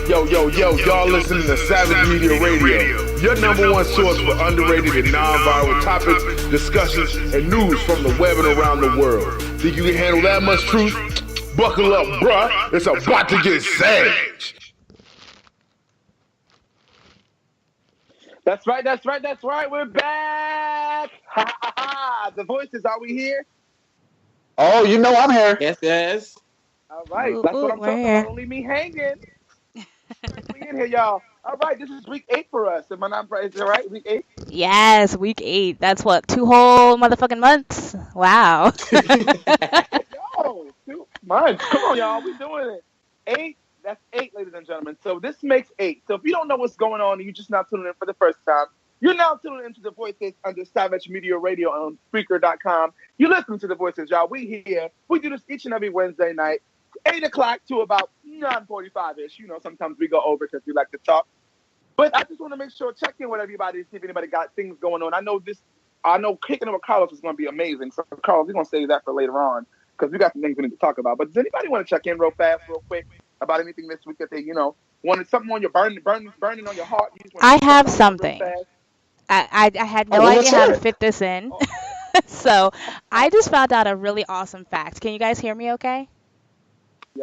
Yo, y'all listening to Savage Media Radio, your number one source for underrated and non-viral topics, discussions, and news from the web and around the world. Think you can handle that much truth? Buckle up, bruh. It's about to get savage. That's right. We're back. Ha ha ha. The voices, are we here? Oh, you know I'm here. Yes. All right. That's what I'm talking about. Don't leave me hanging. We in here, y'all. All right. This is week 8 for us. Am I not right? Is that right? Week 8? Yes, week 8. That's what, 2 whole motherfucking months? Wow. Yo, 2 months. Come on, y'all. We doing it. 8. That's 8, ladies and gentlemen. So this makes 8. So if you don't know what's going on and you're just not tuning in for the first time, you're now tuning into the voices under Savage Media Radio on Spreaker.com. You listen to the voices, y'all. We here. We do this each and every Wednesday night, 8 o'clock to about 9:45-ish. You know, sometimes we go over because we like to talk. But I just want to make sure, check in with everybody, see if anybody got things going on. I know kicking it with Carlos is going to be amazing. So, Carlos, we're going to save that for later on because we got some things we need to talk about. But does anybody want to check in real quick, about anything this week that they, wanted something on your burning on your heart? I have something. I had no idea how to fit this in. So I just found out a really awesome fact. Can you guys hear me okay?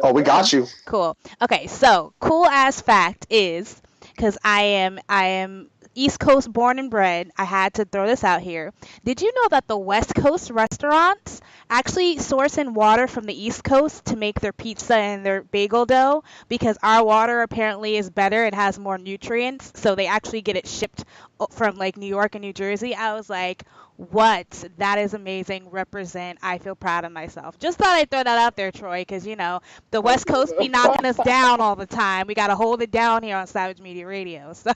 Oh, we got you. Cool. Okay, so cool ass fact is, because I am East Coast born and bred, I had to throw this out here. Did you know that the West Coast restaurants actually source in water from the East Coast to make their pizza and their bagel dough? Because our water apparently is better and has more nutrients, so they actually get it shipped from like New York and New Jersey. I was like, what? That is amazing. Represent. I feel proud of myself. Just thought I'd throw that out there, Troy, because, the West Coast be knocking us down all the time. We got to hold it down here on Savage Media Radio. So.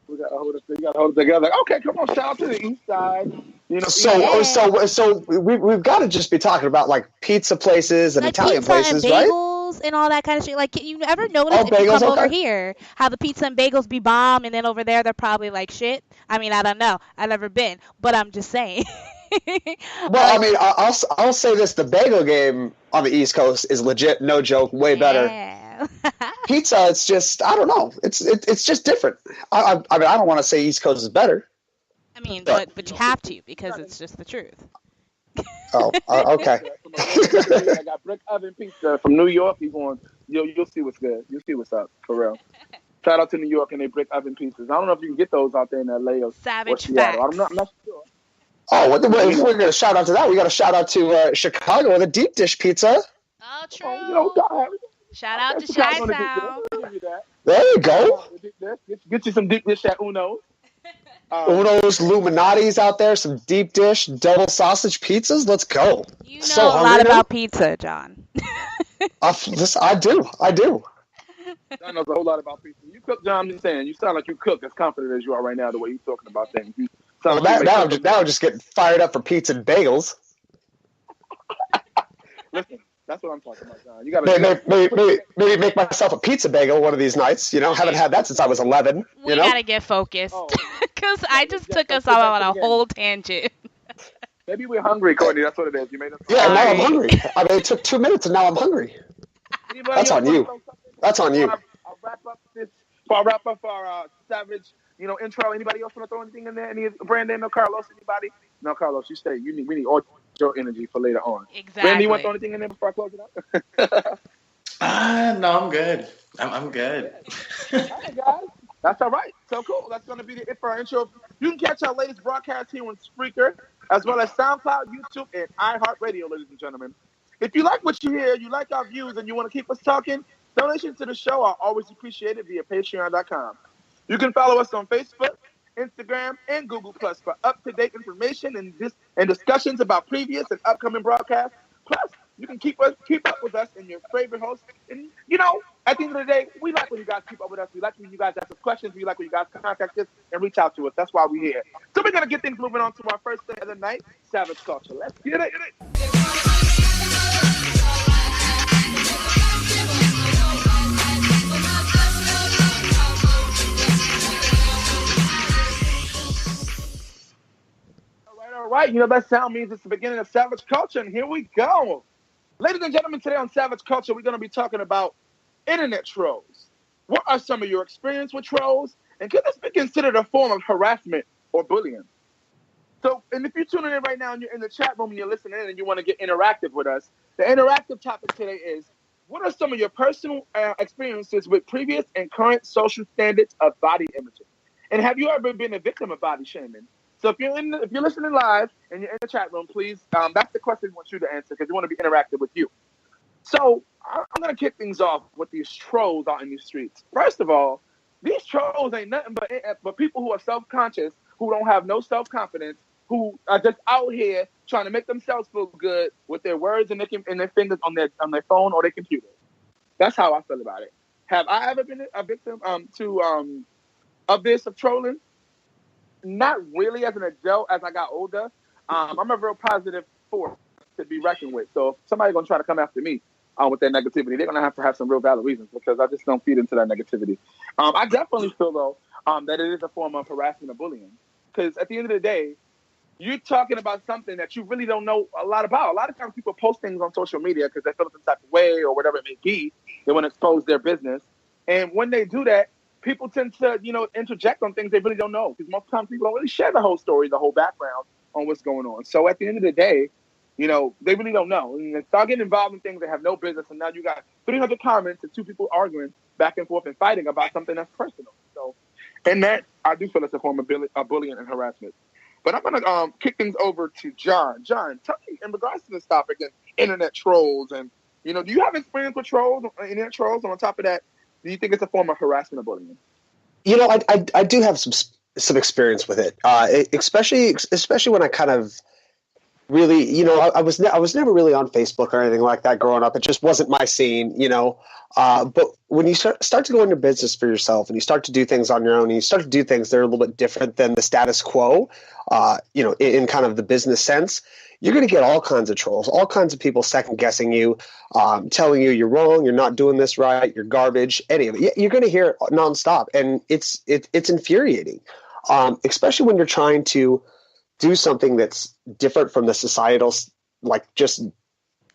We got to hold it together. Okay, come on, shout out to the East Side. So we've got to just be talking about like pizza places and like Italian pizza places, and right? bagels and all that kind of shit. Like, you ever notice if you come over here how the pizza and bagels be bomb, and then over there they're probably like shit? I mean, I don't know. I've never been, but I'm just saying. Well, I mean, I'll say this: the bagel game on the East Coast is legit, no joke, way better. Pizza, it's just, I don't know. It's just different. I mean, I don't want to say East Coast is better. I mean, but you have to, because it's just the truth. Oh, okay. I got brick oven pizza from New York. You'll see what's good. You'll see what's up, for real. Shout out to New York and their brick oven pizzas. I don't know if you can get those out there in LA or Seattle. I'm not sure. Oh, if we're going to shout out to that, we got to shout out to Chicago with a deep dish pizza. Oh, true. Shout out to Chi Town. There you go. Get you some deep dish at Uno's. Uno's, Illuminati's out there, some deep dish, double sausage pizzas. Let's go. You know a lot about pizza, John. I do. John knows a whole lot about pizza. You cook, John, I'm just saying, you sound like you cook as confident as you are right now, the way you're talking about things. Now I'm just getting fired up for pizza and bagels. Listen, that's what I'm talking about, John. You gotta maybe make myself a pizza bagel one of these nights. Haven't had that since I was 11. We gotta get focused, because I just took us all on a whole tangent. Maybe we're hungry, Courtney. That's what it is. You made us. Yeah, now I'm hungry. I mean, it took 2 minutes, and now I'm hungry. That's on you. That's on you. I'll wrap up our Savage, intro. Anybody else want to throw anything in there? Any Brandon or Carlos? Anybody? No, Carlos, you stay. We need all your energy for later on. Exactly. Brandon, you want to throw anything in there before I close it up? No, I'm good. I'm good. All right, guys. That's all right. So cool. That's going to be it for our intro. You can catch our latest broadcast here on Spreaker, as well as SoundCloud, YouTube, and iHeartRadio, ladies and gentlemen. If you like what you hear, you like our views, and you want to keep us talking, donations to the show are always appreciated via Patreon.com. You can follow us on Facebook, Instagram, and Google Plus for up-to-date information and discussions about previous and upcoming broadcasts. Plus, you can keep up with us and your favorite hosts. And, at the end of the day, we like when you guys keep up with us. We like when you guys ask us questions. We like when you guys contact us and reach out to us. That's why we're here. So we're going to get things moving on to our first thing of the night, Savage Culture. Let's get it. All right. That sound means it's the beginning of Savage Culture, and here we go. Ladies and gentlemen, today on Savage Culture, we're going to be talking about internet trolls. What are some of your experience with trolls? And could this be considered a form of harassment or bullying? So, and if you're tuning in right now and you're in the chat room and you're listening in and you want to get interactive with us, the interactive topic today is, what are some of your personal experiences with previous and current social standards of body imaging? And have you ever been a victim of body shaming? So if you're listening live and you're in the chat room, please, that's the question we want you to answer because we want to be interactive with you. So I'm going to kick things off with these trolls out in these streets. First of all, these trolls ain't nothing but people who are self-conscious, who don't have no self-confidence, who are just out here trying to make themselves feel good with their words and their fingers on their phone or their computer. That's how I feel about it. Have I ever been a victim of trolling? Not really as an adult. As I got older, I'm a real positive force to be reckoned with. So if somebody's gonna try to come after me with their negativity, they're gonna have to have some real valid reasons because I just don't feed into that negativity. I definitely feel though that it is a form of harassment or bullying because at the end of the day, you're talking about something that you really don't know a lot about. A lot of times people post things on social media because they feel some type of way or whatever it may be. They want to expose their business. And when they do that, people tend to, interject on things they really don't know because most times people don't really share the whole story, the whole background on what's going on. So at the end of the day, they really don't know. And they start getting involved in things they have no business. And now you got 300 comments and two people arguing back and forth and fighting about something that's personal. So, and that, I do feel it's a form of bullying and harassment. But I'm going to kick things over to John. John, tell me in regards to this topic and internet trolls and, do you have experience with trolls, internet trolls? And on top of that, do you think it's a form of harassment or bullying? I do have some experience with it, especially when I kind of really, I was never really on Facebook or anything like that growing up. It just wasn't my scene, But when you start to go into business for yourself and you start to do things on your own and you start to do things that are a little bit different than the status quo, in kind of the business sense, you're going to get all kinds of trolls, all kinds of people second guessing you, telling you you're wrong, you're not doing this right, you're garbage, any of it. You're going to hear it nonstop, and it's infuriating, especially when you're trying to do something that's different from the societal, just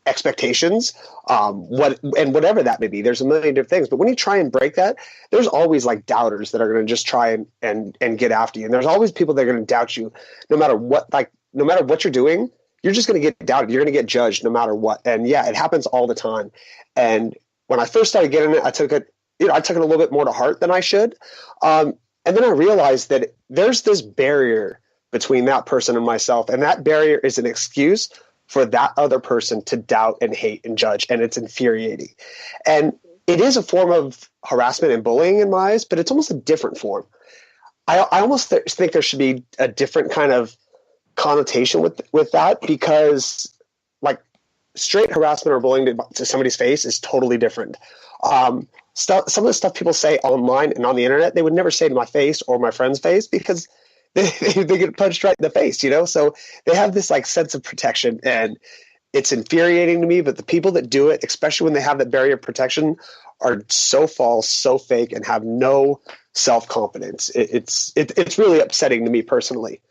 expectations, whatever that may be. There's a million different things, but when you try and break that, there's always doubters that are going to just try and get after you, and there's always people that are going to doubt you, no matter what you're doing. You're just going to get doubted. You're going to get judged no matter what. And yeah, it happens all the time. And when I first started getting it, I took it a little bit more to heart than I should. And then I realized that there's this barrier between that person and myself. And that barrier is an excuse for that other person to doubt and hate and judge. And it's infuriating. And it is a form of harassment and bullying in my eyes, but it's almost a different form. I almost think there should be a different kind of connotation with that, because straight harassment or bullying to somebody's face is totally different. Some of the stuff people say online and on the internet, they would never say to my face or my friend's face because they get punched right in the face, so they have this sense of protection, and it's infuriating to me. But the people that do it, especially when they have that barrier of protection, are so false, so fake, and have no self-confidence. It's really upsetting to me personally.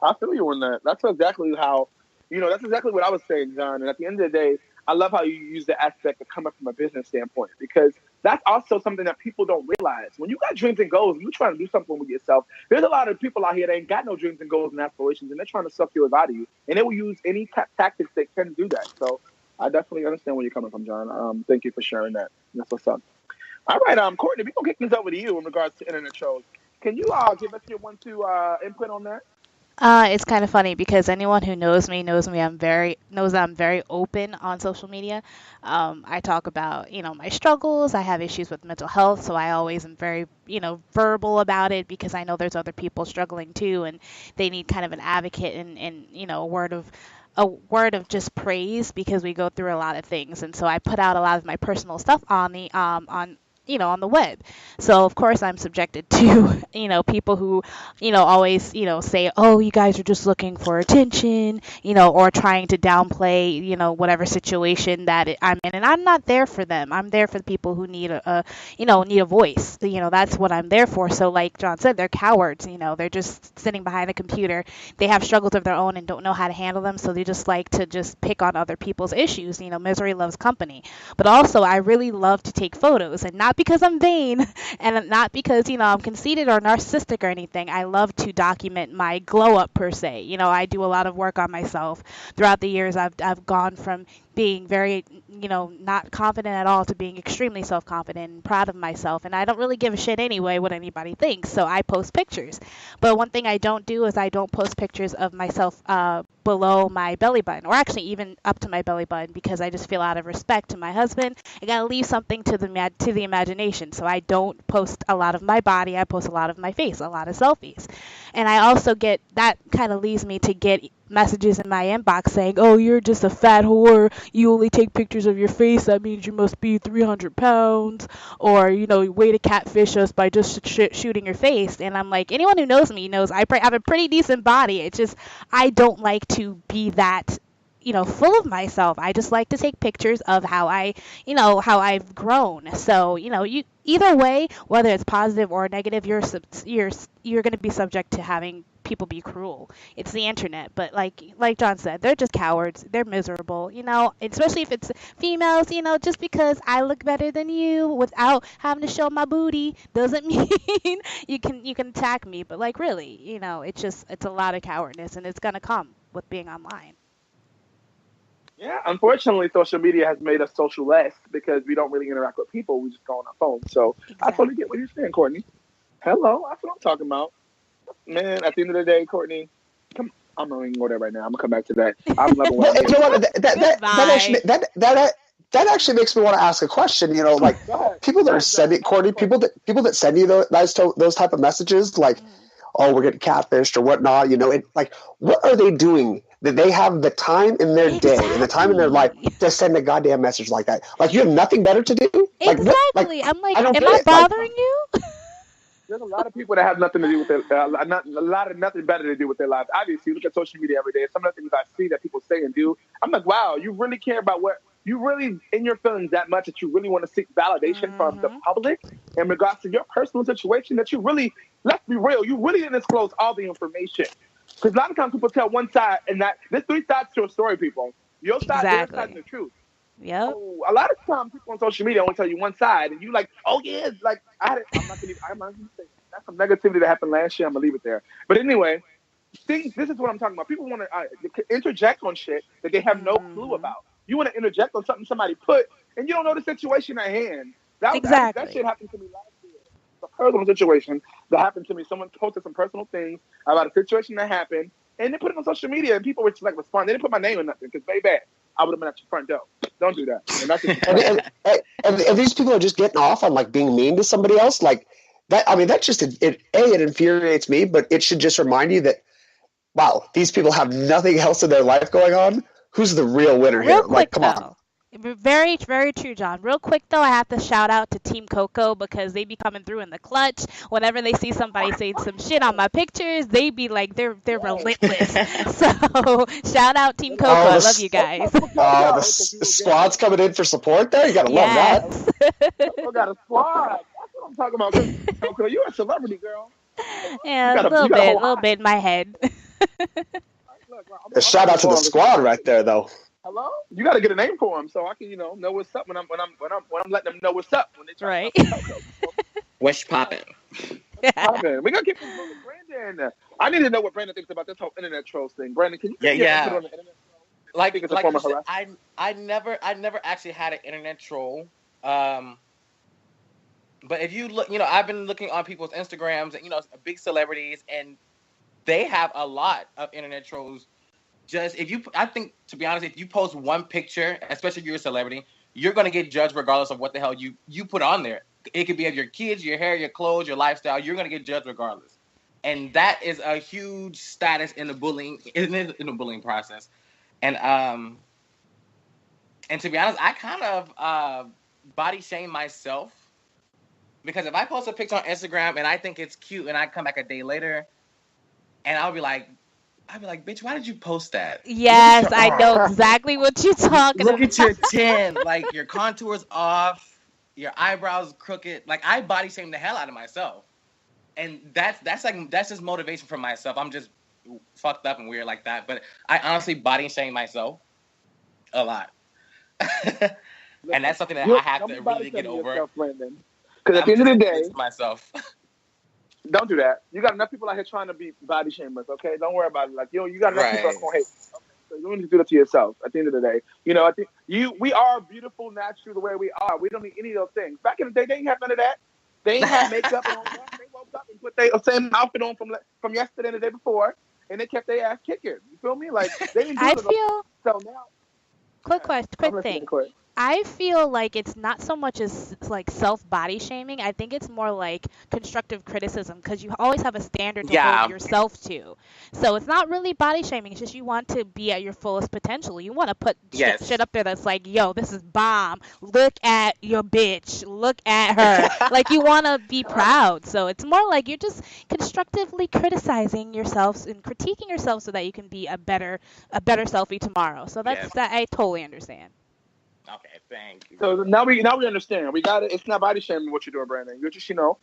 I feel you on that. That's exactly how, that's exactly what I was saying, John. And at the end of the day, I love how you use the aspect of coming from a business standpoint, because that's also something that people don't realize. When you got dreams and goals, and you're trying to do something with yourself, there's a lot of people out here that ain't got no dreams and goals and aspirations, and they're trying to suck yours out of you. And they will use any tactics that can do that. So I definitely understand where you're coming from, John. Thank you for sharing that. That's what's up. All right, Courtney, we're going to kick things over to you in regards to internet trolls. Can you give us your 1-2 input on that? It's kind of funny because anyone who knows me knows that I'm very open on social media. I talk about, my struggles. I have issues with mental health, so I always am very, verbal about it because I know there's other people struggling too, and they need kind of an advocate and a word of just praise because we go through a lot of things. And so I put out a lot of my personal stuff on the on the web. So of course I'm subjected to, people who, always, say, oh, you guys are just looking for attention, or trying to downplay, whatever situation that I'm in. And I'm not there for them. I'm there for the people who need need a voice. That's what I'm there for. So like John said, they're cowards, they're just sitting behind a computer. They have struggles of their own and don't know how to handle them. So they just like to just pick on other people's issues. Misery loves company. But also I really love to take photos, and not because I'm vain and not because, I'm conceited or narcissistic or anything. I love to document my glow up per se. I do a lot of work on myself. Throughout the years, I've gone from being very, not confident at all to being extremely self-confident and proud of myself. And I don't really give a shit anyway what anybody thinks. So I post pictures. But one thing I don't do is I don't post pictures of myself below my belly button, or actually even up to my belly button, because I just feel out of respect to my husband. I gotta leave something to the imagination. So I don't post a lot of my body. I post a lot of my face, a lot of selfies. And I also get, that kind of leads me to get messages in my inbox saying, oh, you're just a fat whore, you only take pictures of your face, that means you must be 300 pounds, or way to catfish us by just shooting your face. And I'm like, anyone who knows me knows I have a pretty decent body. It's just I don't like to be that full of myself. I just like to take pictures of how I've grown. So you either way, whether it's positive or negative, you're going to be subject to having people be cruel. It's the internet. But like John said, they're just cowards. They're miserable. Especially if it's females. Just because I look better than you without having to show my booty doesn't mean you can attack me. But really, it's a lot of cowardness, and it's gonna come with being online. Yeah, unfortunately, social media has made us social less because we don't really interact with people. We just go on our phone. So exactly. I totally get what you're saying, Courtney. Hello, that's what I'm talking about. Man, at the end of the day, Courtney, I'm not even going there right now. I'm gonna come back to that. I'm level one. You know what? That actually makes me want to ask a question. People that are sending Courtney, people that send you those type of messages, like, oh, we're getting catfished or whatnot. What are they doing? That they have the time in their day and the time in their life to send a goddamn message like that. You have nothing better to do? Exactly. I'm like, am I bothering you? There's a lot of people that have nothing to do with their nothing better to do with their lives. Obviously, you look at social media every day. Some of the things I see that people say and do, I'm like, wow, you really care about what you really in your feelings that much that you really want to seek validation from the public in regards to your personal situation. That you really, let's be real, you really didn't disclose all the information. Because a lot of times people tell one side, and that there's three sides to a story, people. Your side, their side, and the truth. Yeah. So a lot of times people on social media only tell you one side, and you like, oh yeah, I'm not gonna say that's some negativity that happened last year. I'm gonna leave it there. But anyway, this is what I'm talking about. People want to interject on shit that they have no clue about. You want to interject on something somebody put, and you don't know the situation at hand. That shit happened to me last year. A personal situation that happened to me. Someone posted some personal things about a situation that happened, and they put it on social media, and people were just respond. They didn't put my name in nothing because baby, I would have been at your front door. Don't do that. And that's just and these people are just getting off on being mean to somebody else like that. I mean, that's just it infuriates me, but it should just remind you that wow, these people have nothing else in their life going on. Who's the real winner here? Come on. Very, very true, John. Real quick, though, I have to shout out to Team Coco because they be coming through in the clutch. Whenever they see somebody saying some shit on my pictures, they be like, they're relentless. So, shout out Team Coco. I love you guys. The squad's coming in for support there? You gotta love that. Coco got a squad. That's what I'm talking about. Coco, you're a celebrity, girl. Yeah, a little bit in my head. A shout out to the squad right there, though. Hello? You got to get a name for them so I can, know what's up when I'm letting them know what's up when they try right. What's poppin'? We're gonna keep this moving. Brandon, I need to know what Brandon thinks about this whole internet trolls thing. Brandon, can you put on the internet troll? I think it's a form of harassment. I never actually had an internet troll. But if you look, I've been looking on people's Instagrams and big celebrities, and they have a lot of internet trolls. I think, to be honest, if you post one picture, especially if you're a celebrity, you're going to get judged regardless of what the hell you put on there. It could be of your kids, your hair, your clothes, your lifestyle. You're going to get judged regardless. And that is a huge status in the bullying process. And to be honest, I kind of body shame myself. Because if I post a picture on Instagram and I think it's cute and I come back a day later and I'll be like, bitch, why did you post that? Yes, I know exactly what you're talking about. Look at your chin. Your contour's off. Your eyebrows crooked. I body shame the hell out of myself. And that's just motivation for myself. I'm just fucked up and weird like that. But I honestly body shame myself a lot. And that's something that I have to really get over. Brandon. Because at the end of the day, myself. Don't do that. You got enough people out here trying to be body shamers, okay? Don't worry about it. Like, you got enough people that's going to hate. Okay? So you don't need to do that to yourself at the end of the day. I think we are beautiful naturally the way we are. We don't need any of those things. Back in the day, they didn't have none of that. They ain't had makeup and all that. They woke up and put their same outfit on from yesterday and the day before, and they kept their ass kicking. You feel me? Like, they didn't do it. So now... Quick thing. I feel like it's not so much as like self-body shaming. I think it's more like constructive criticism because you always have a standard to hold yourself to. So it's not really body shaming. It's just you want to be at your fullest potential. You want to put shit up there that's like, yo, this is bomb. Look at your bitch. Look at her. Like you want to be proud. So it's more like you're just constructively criticizing yourselves and critiquing yourself so that you can be a better selfie tomorrow. So that I totally understand. Okay, thank you. So now we understand. We got it. It's not body shaming what you're doing, Brandon. You're just you want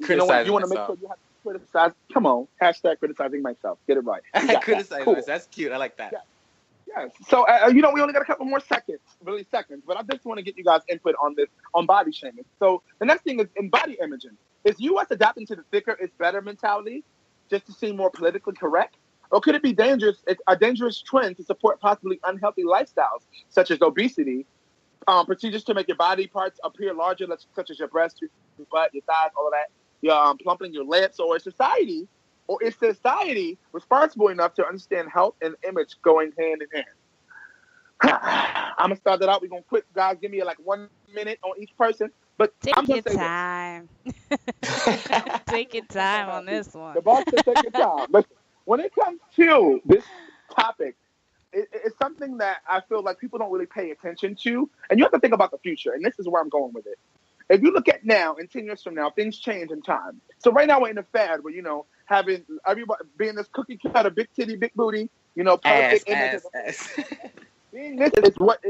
to make sure you have to criticize. Come on, hashtag criticizing myself. Get it right. Criticizing myself. That's cute. I like that. Yes. So we only got a couple more seconds, but I just want to get you guys input on this on body shaming. So the next thing is in body imaging. Is U.S. adapting to the thicker is better mentality just to seem more politically correct? Or could it be a dangerous trend to support possibly unhealthy lifestyles, such as obesity, procedures to make your body parts appear larger, such as your breasts, your butt, your thighs, all of that, your plumping your lips, or is society responsible enough to understand health and image going hand in hand? I'm going to start that out. We're going to quick, guys, give me like 1 minute on each person. But take your time. Take your time on this one. The boss said take your time. But when it comes to this topic, it's something that I feel like people don't really pay attention to. And you have to think about the future. And this is where I'm going with it. If you look at now, and 10 years from now, things change in time. So right now we're in a fad where, having everybody being this cookie cutter, big titty, big booty, perfect image. Being this is what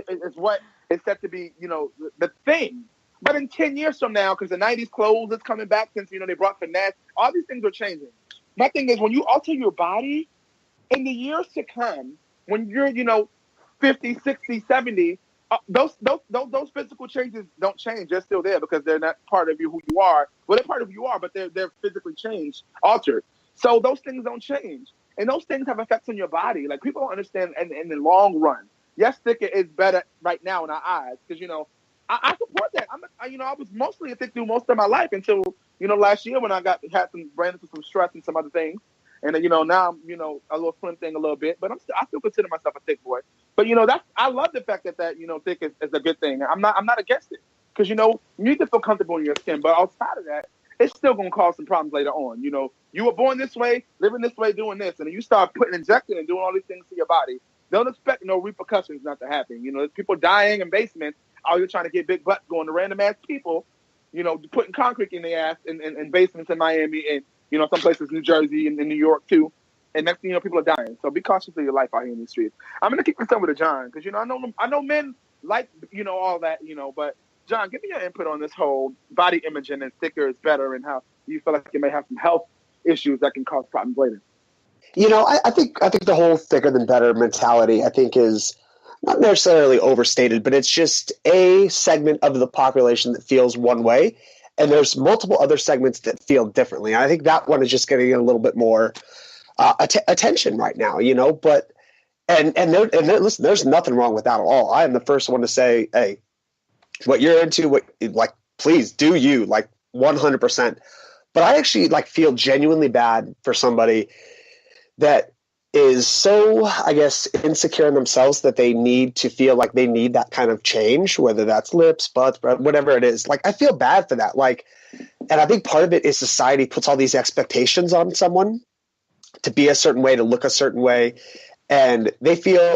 is set to be, the thing. But in 10 years from now, because the 90s clothes is coming back since, they brought finesse, all these things are changing. My thing is, when you alter your body, in the years to come, when you're, 50, 60, 70, those physical changes don't change. They're still there because they're not part of you, who you are. Well, they're part of who you are, but they're physically changed, altered. So those things don't change. And those things have effects on your body. Like, people don't understand in the long run. Yes, thicker is better right now in our eyes because, I support that. I was mostly a thick dude most of my life until, last year when I ran into some stress and some other things. And then, now I'm, a little slim thing a little bit, but I still consider myself a thick boy. But, I love the fact that thick is a good thing. I'm not against it because, you need to feel comfortable in your skin. But outside of that, it's still going to cause some problems later on. You were born this way, living this way, doing this. And then you start injecting and doing all these things to your body. Don't expect no repercussions not to happen. There's people dying in basements. You're trying to get big butts going to random ass people, putting concrete in their ass in basements in Miami and, some places, New Jersey and in New York too. And next thing you know, people are dying. So be cautious of your life out here in these streets. I'm going to kick this over to John because, I know men like, all that, but John, give me your input on this whole body imaging and thicker is better and how you feel like you may have some health issues that can cause problems later. I think the whole thicker than better mentality, I think, is not necessarily overstated, but it's just a segment of the population that feels one way, and there's multiple other segments that feel differently. I think that one is just getting a little bit more attention right now, But listen, there's nothing wrong with that at all. I am the first one to say, hey, what you're into, please do you, 100%. But I actually feel genuinely bad for somebody that is so, I guess, insecure in themselves that they need to feel like they need that kind of change, whether that's lips, butts, whatever it is. I feel bad for that. And I think part of it is society puts all these expectations on someone to be a certain way, to look a certain way. And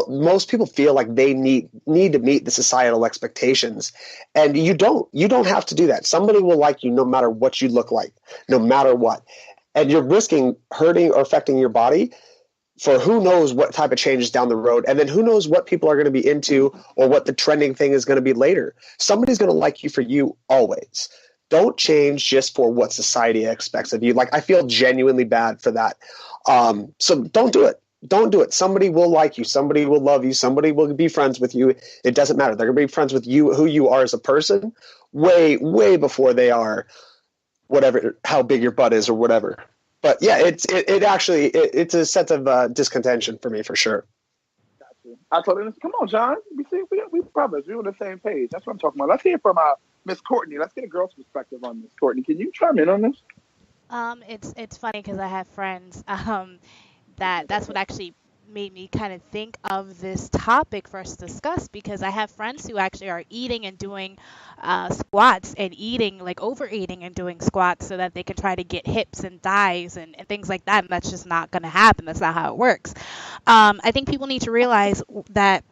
most people feel like they need to meet the societal expectations. And you don't have to do that. Somebody will like you no matter what you look like, no matter what. And you're risking hurting or affecting your body for who knows what type of changes down the road. And then who knows what people are going to be into or what the trending thing is going to be later. Somebody's going to like you for you always. Don't change just for what society expects of you. I feel genuinely bad for that. So don't do it. Don't do it. Somebody will like you. Somebody will love you. Somebody will be friends with you. It doesn't matter. They're going to be friends with you, who you are as a person, way, way before they are whatever, how big your butt is or whatever. But yeah, it's a sense of discontention for me for sure. Gotcha. I told her, come on, John. We brothers. We're on the same page. That's what I'm talking about. Let's hear from Miss Courtney. Let's get a girl's perspective on Miss Courtney. Can you chime in on this? It's funny because I have friends that's what actually made me kind of think of this topic for us to discuss, because I have friends who actually are eating and doing squats and eating, like overeating and doing squats so that they can try to get hips and thighs and things like that. And that's just not going to happen. That's not how it works. I think people need to realize that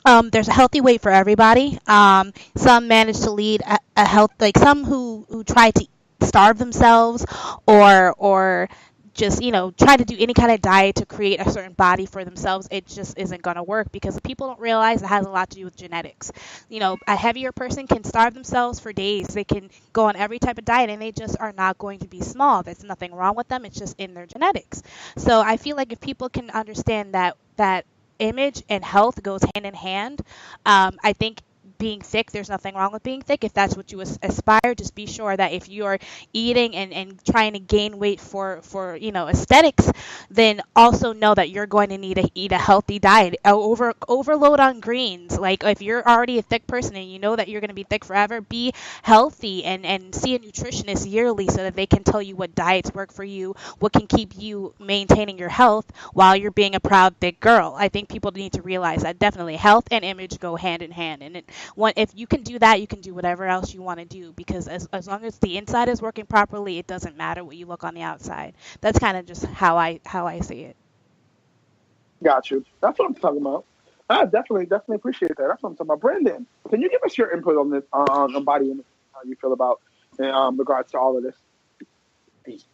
there's a healthy weight for everybody. Some manage to lead a health, like some who try to starve themselves or just, try to do any kind of diet to create a certain body for themselves. It just isn't going to work, because people don't realize it has a lot to do with genetics. A heavier person can starve themselves for days. They can go on every type of diet and they just are not going to be small. There's nothing wrong with them. It's just in their genetics. So I feel like if people can understand that image and health goes hand in hand, I think being thick, there's nothing wrong with being thick. If that's what you aspire, just be sure that if you're eating and trying to gain weight for aesthetics, then also know that you're going to need to eat a healthy diet. Overload on greens. Like if you're already a thick person and you know that you're going to be thick forever, be healthy and see a nutritionist yearly so that they can tell you what diets work for you, what can keep you maintaining your health while you're being a proud thick girl. I think people need to realize that definitely health and image go hand in hand, and if you can do that, you can do whatever else you want to do, because as long as the inside is working properly, it doesn't matter what you look on the outside. That's kind of just how I see it. Got you. That's what I'm talking about. I definitely appreciate that. That's what I'm talking about. Brandon, can you give us your input on this, on body image, how you feel about in regards to all of this?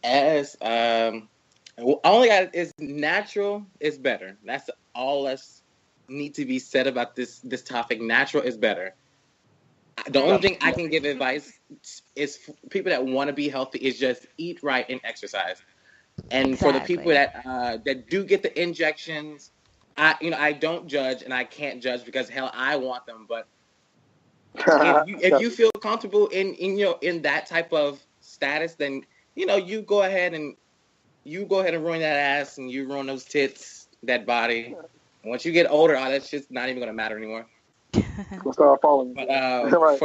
Yes. Only is natural is better. That's all that's need to be said about this topic. Natural is better. The only thing I can give advice is for people that want to be healthy is just eat right and exercise. And exactly. For the people that do get the injections, I don't judge and I can't judge, because hell, I want them. But if you feel comfortable in that type of status, then you go ahead and ruin that ass and you ruin those tits, that body. Once you get older, that's just not even going to matter anymore. We'll start following. But right.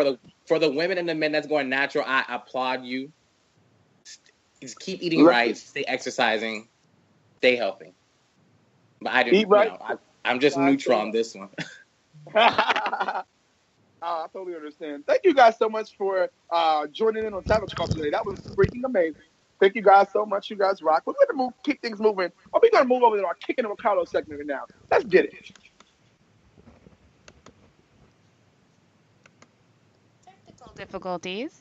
for the women and the men that's going natural, I applaud you. Just keep eating right, stay exercising, stay healthy. But I do eat right. I'm just neutral on this one. I totally understand. Thank you guys so much for joining in on Savage Talk today. That was freaking amazing. Thank you guys so much. You guys rock. We're going to keep things moving. We're going to move over to our Kicking the Ricardo segment now. Let's get it. Technical difficulties.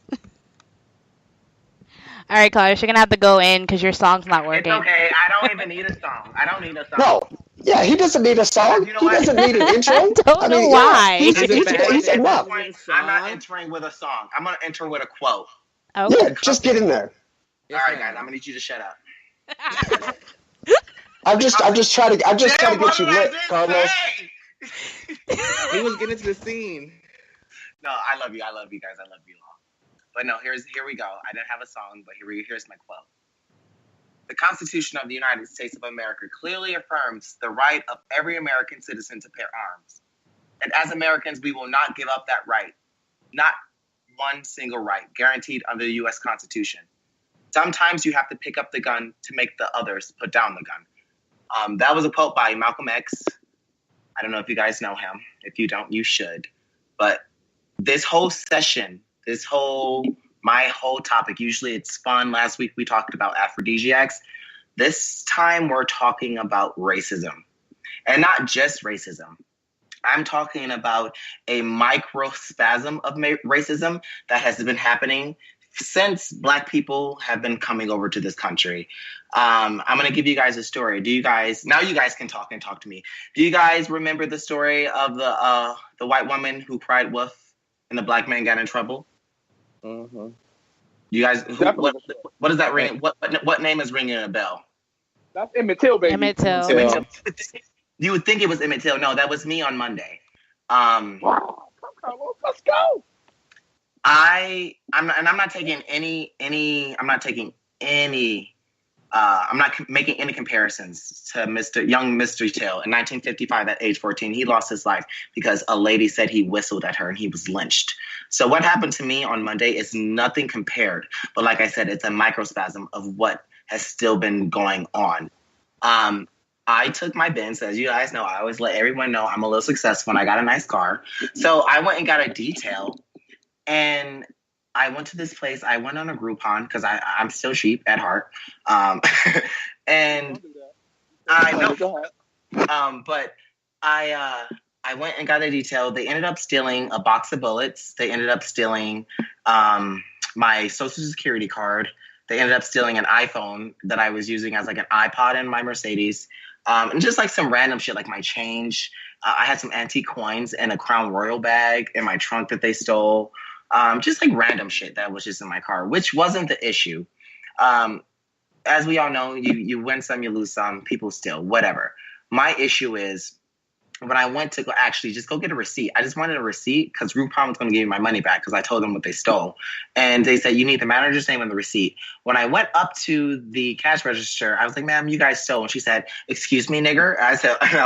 All right, Carlos, you're going to have to go in because your song's not working. It's okay. I don't even need a song. No. Yeah, he doesn't need a song. He doesn't need an intro. I don't know why. Yeah, he's enough. I'm not entering with a song. I'm going to enter with a quote. Okay. Yeah, just get in there. All right, guys, I'm gonna need you to shut up. I'm just trying to get you lit, Carlos. He was getting into the scene. No, I love you guys. I love you all. But no, here we go. I didn't have a song, but here's my quote. The Constitution of the United States of America clearly affirms the right of every American citizen to bear arms. And as Americans, we will not give up that right. Not one single right guaranteed under the U.S. Constitution. Sometimes you have to pick up the gun to make the others put down the gun. That was a quote by Malcolm X. I don't know if you guys know him. If you don't, you should. But this whole session, my whole topic, usually it's fun. Last week we talked about aphrodisiacs. This time we're talking about racism. And not just racism. I'm talking about a microspasm of racism that has been happening since Black people have been coming over to this country. I'm going to give you guys a story. Now you guys can talk to me. Do you guys remember the story of the white woman who cried wolf and the Black man got in trouble? Mm-hmm. You guys, what does that ring? What name is ringing a bell? That's Emmett Till, baby. Emmett Till. Emmett Till. You would think it was Emmett Till. No, that was me on Monday. Wow. Carlos, let's go. I'm not taking any. I'm not making any comparisons to young Mr. Till. In 1955, at age 14, he lost his life because a lady said he whistled at her and he was lynched. So what happened to me on Monday is nothing compared. But like I said, it's a microspasm of what has still been going on. I took my Benz. As you guys know, I always let everyone know I'm a little successful and I got a nice car. So I went and got a detail. And I went to this place. I went on a Groupon because I'm still cheap at heart. And I know. But I went and got a detail. They ended up stealing a box of bullets. They ended up stealing my Social Security card. They ended up stealing an iPhone that I was using as like an iPod in my Mercedes. And just like some random shit, like my change. I had some antique coins and a Crown Royal bag in my trunk that they stole. Just like random shit that was just in my car, which wasn't the issue. As we all know, you win some, you lose some, people steal, whatever. My issue is when I went to go get a receipt, I just wanted a receipt because Groupon was going to give me my money back because I told them what they stole. And they said, you need the manager's name and the receipt. When I went up to the cash register, I was like, ma'am, you guys stole. And she said, excuse me, nigger. I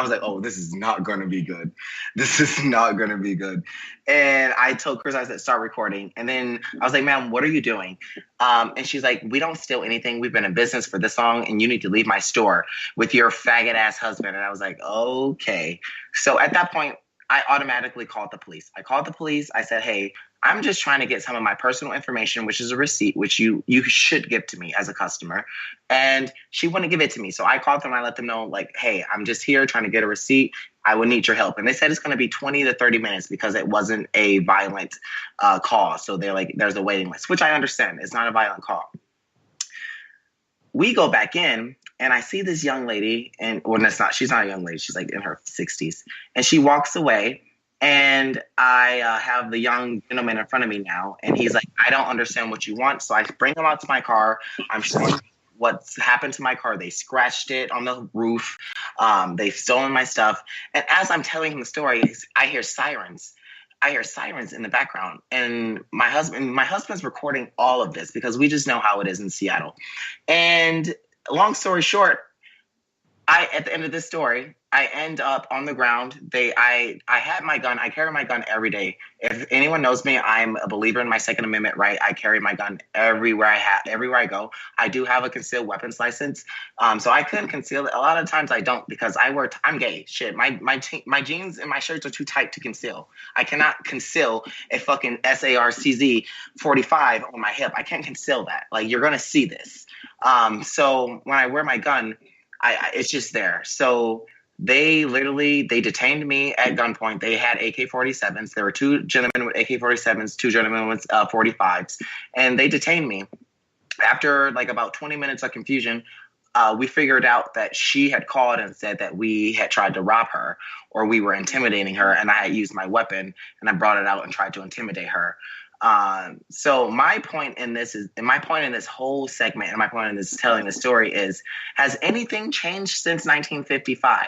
was like, oh, this is not going to be good. This is not going to be good. And I told Chris, I said, start recording. And then I was like, ma'am, what are you doing? And she's like, we don't steal anything. We've been in business for this long, and you need to leave my store with your faggot ass husband. And I was like, okay. So at that point, I automatically called the police. I said, hey, I'm just trying to get some of my personal information, which is a receipt, which you should give to me as a customer. And she wouldn't give it to me. So I called them. I let them know, like, hey, I'm just here trying to get a receipt. I would need your help. And they said it's going to be 20 to 30 minutes because it wasn't a violent call. So they're like, there's a waiting list, which I understand. It's not a violent call. We go back in. And I see this young lady, she's not a young lady. She's like in her 60s. And she walks away, and I have the young gentleman in front of me now. And he's like, I don't understand what you want. So I bring him out to my car. I'm showing what's happened to my car. They scratched it on the roof. They've stolen my stuff. And as I'm telling him the story, I hear sirens. In the background, and my husband's recording all of this because we just know how it is in Seattle. And long story short, at the end of this story, I end up on the ground. I had my gun. I carry my gun every day. If anyone knows me, I'm a believer in my Second Amendment right. I carry my gun everywhere I go. I do have a concealed weapons license, so I couldn't conceal it. A lot of times I don't because I'm gay. Shit, my jeans and my shirts are too tight to conceal. I cannot conceal a fucking SARCZ 45 on my hip. I can't conceal that. Like, you're gonna see this. So when I wear my gun, it's just there. So they detained me at gunpoint. They had AK-47s. There were two gentlemen with AK-47s, two gentlemen with 45s, and they detained me. After like about 20 minutes of confusion, we figured out that she had called and said that we had tried to rob her or we were intimidating her, and I had used my weapon and I brought it out and tried to intimidate her. So my point in this whole segment and my point in this telling the story is, has anything changed since 1955?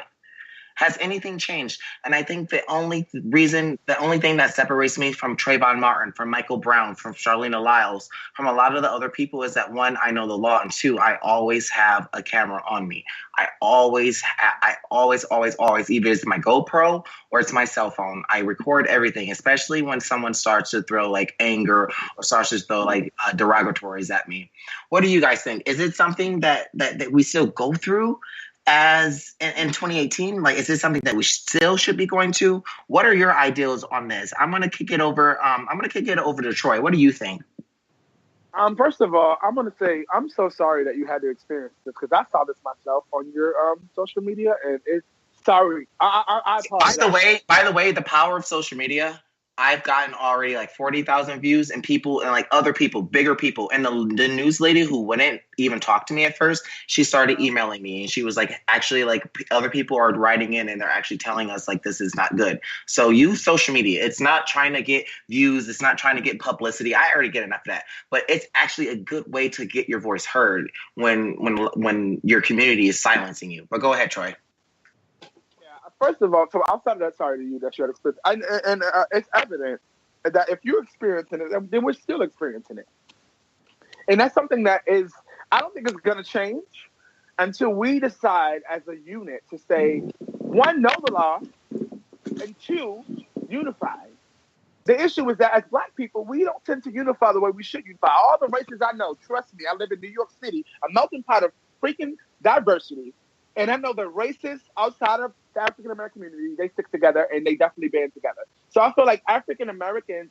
Has anything changed? And I think the only thing that separates me from Trayvon Martin, from Michael Brown, from Charlena Lyles, from a lot of the other people is that, one, I know the law, and two, I always have a camera on me. I always, either it's my GoPro or it's my cell phone. I record everything, especially when someone starts to throw like anger or starts to throw like derogatories at me. What do you guys think? Is it something that we still go through as in 2018? Like, is this something that we still should be going to? What are your ideals on this? I'm gonna kick it over to Troy. What do you think? First of all, I'm gonna say I'm so sorry that you had to experience this, because I saw this myself on your social media, and it's sorry. I apologize. By the way, the power of social media. I've gotten already like 40,000 views, and people and like other people, bigger people. And the news lady who wouldn't even talk to me at first, she started emailing me, and she was like, actually, like other people are writing in and they're actually telling us like this is not good. So use social media. It's not trying to get views. It's not trying to get publicity. I already get enough of that. But it's actually a good way to get your voice heard when your community is silencing you. But go ahead, Troy. First of all, so outside of that, sorry to you that you had experience, and it's evident that if you're experiencing it, then we're still experiencing it. And that's something that is, I don't think it's going to change until we decide as a unit to say, one, know the law, and two, unify. The issue is that as Black people, we don't tend to unify the way we should unify. All the races I know, trust me, I live in New York City, a melting pot of freaking diversity. And I know that racists outside of the African-American community, they stick together and they definitely band together. So I feel like African-Americans,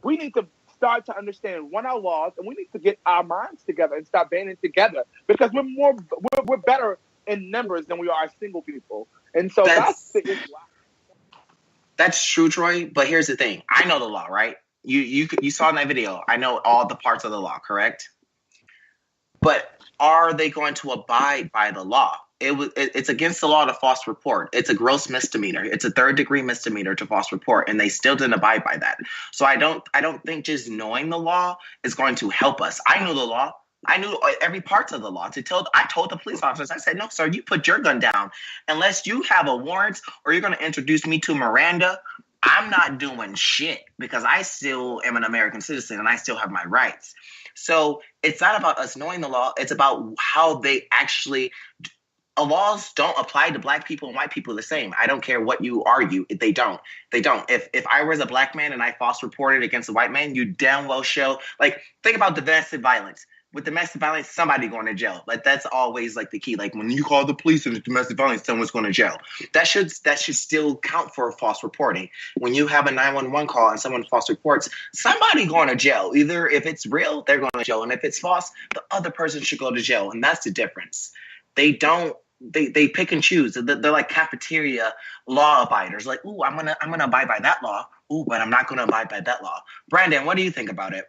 we need to start to understand, one, our laws, and we need to get our minds together and start banding together because we're better in numbers than we are as single people. And so that's the issue. That's true, Troy. But here's the thing. I know the law, right? You saw in that video. I know all the parts of the law, correct? But are they going to abide by the law? It's against the law to false report. It's a gross misdemeanor. It's a 3rd-degree misdemeanor to false report, and they still didn't abide by that. So I don't think just knowing the law is going to help us. I knew the law. I knew every part of the law. I told the police officers, I said, no, sir, you put your gun down. Unless you have a warrant or you're going to introduce me to Miranda, I'm not doing shit because I still am an American citizen and I still have my rights. So it's not about us knowing the law. It's about how they actually – laws don't apply to Black people and white people the same. I don't care what you argue. They don't. If I was a Black man and I false reported against a white man, you damn well show. Like, think about domestic violence. With domestic violence, somebody going to jail. Like, that's always like the key. Like, when you call the police and domestic violence, someone's going to jail. That should still count for false reporting. When you have a 911 call and someone false reports, somebody going to jail. Either if it's real, they're going to jail, and if it's false, the other person should go to jail. And that's the difference. They don't. They pick and choose. They're like cafeteria law abiders. Like, ooh, I'm gonna abide by that law. Ooh, but I'm not gonna abide by that law. Brandon, what do you think about it?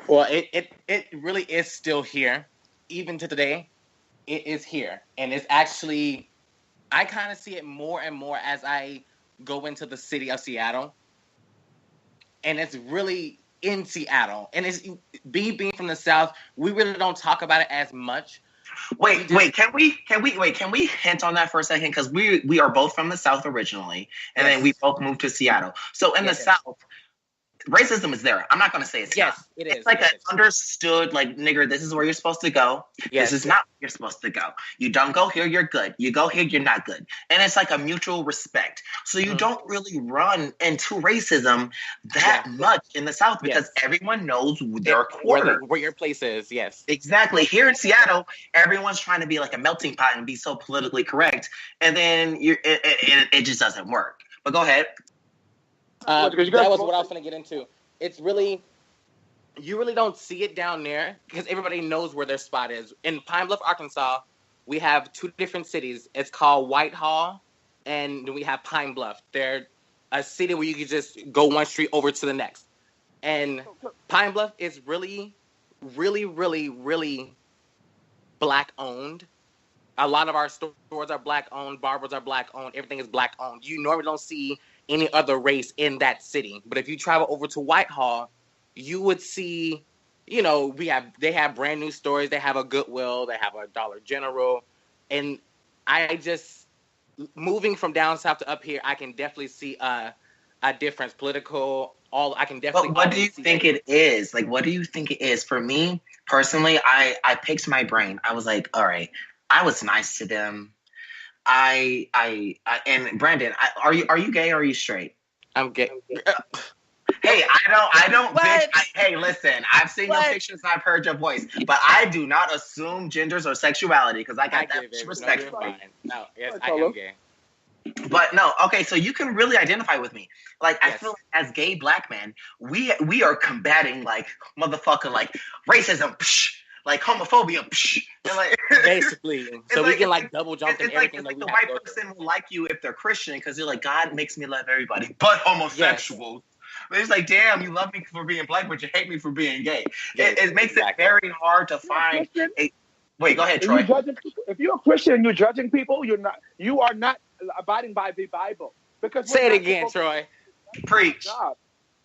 Well, it really is still here. Even to today, it is here. And it's actually, I kind of see it more and more as I go into the city of Seattle. And it's really in Seattle. And it's being from the South, we really don't talk about it as much. Wait, can we hint on that for a second? Because we are both from the South originally, and then we both moved to Seattle. So in the South, racism is there. I'm not going to say it's not. It is. It's like an understood, like, nigger, this is where you're supposed to go. This is not where you're supposed to go. You don't go here, you're good. You go here, you're not good. And it's like a mutual respect. So you don't really run into racism that much in the South because everyone knows their quarter. Where your place is, yes. Exactly. Here in Seattle, everyone's trying to be like a melting pot and be so politically correct. And then it just doesn't work. But go ahead. That was what I was going to get into. It's really, you really don't see it down there because everybody knows where their spot is. In Pine Bluff, Arkansas, we have 2 different cities. It's called Whitehall, and then we have Pine Bluff. They're a city where you can just go one street over to the next. And Pine Bluff is really, really, really, really Black-owned. A lot of our stores are Black-owned. Barbers are Black-owned. Everything is Black-owned. You normally don't see any other race in that city. But if you travel over to Whitehall, you would see, you know, they have brand new stores. They have a Goodwill. They have a Dollar General. And I just, moving from down south to up here, I can definitely see a difference. Political, I can definitely. But what do you think it is? Like, what do you think it is? For me, personally, I picked my brain. I was like, all right, I was nice to them. And Brandon, are you gay or are you straight? I'm gay. Hey, I don't. Bitch, hey, listen, I've seen your pictures and I've heard your voice, but I do not assume genders or sexuality because I got that respect for you. No, yes, I am gay. But no, okay, so you can really identify with me. Like, I feel like as gay Black men, we are combating like motherfucking like racism. Psh, like homophobia, psh, and like basically. So we can like double jump and everything. Like the white person will like you if they're Christian because they're like, God makes me love everybody, but homosexuals. But it's like, damn, you love me for being black, but you hate me for being gay. It makes it very hard to find a. Wait, go ahead, Troy. If you're a Christian and you're judging people, you are not abiding by the Bible. Because say it again, Troy. Preach.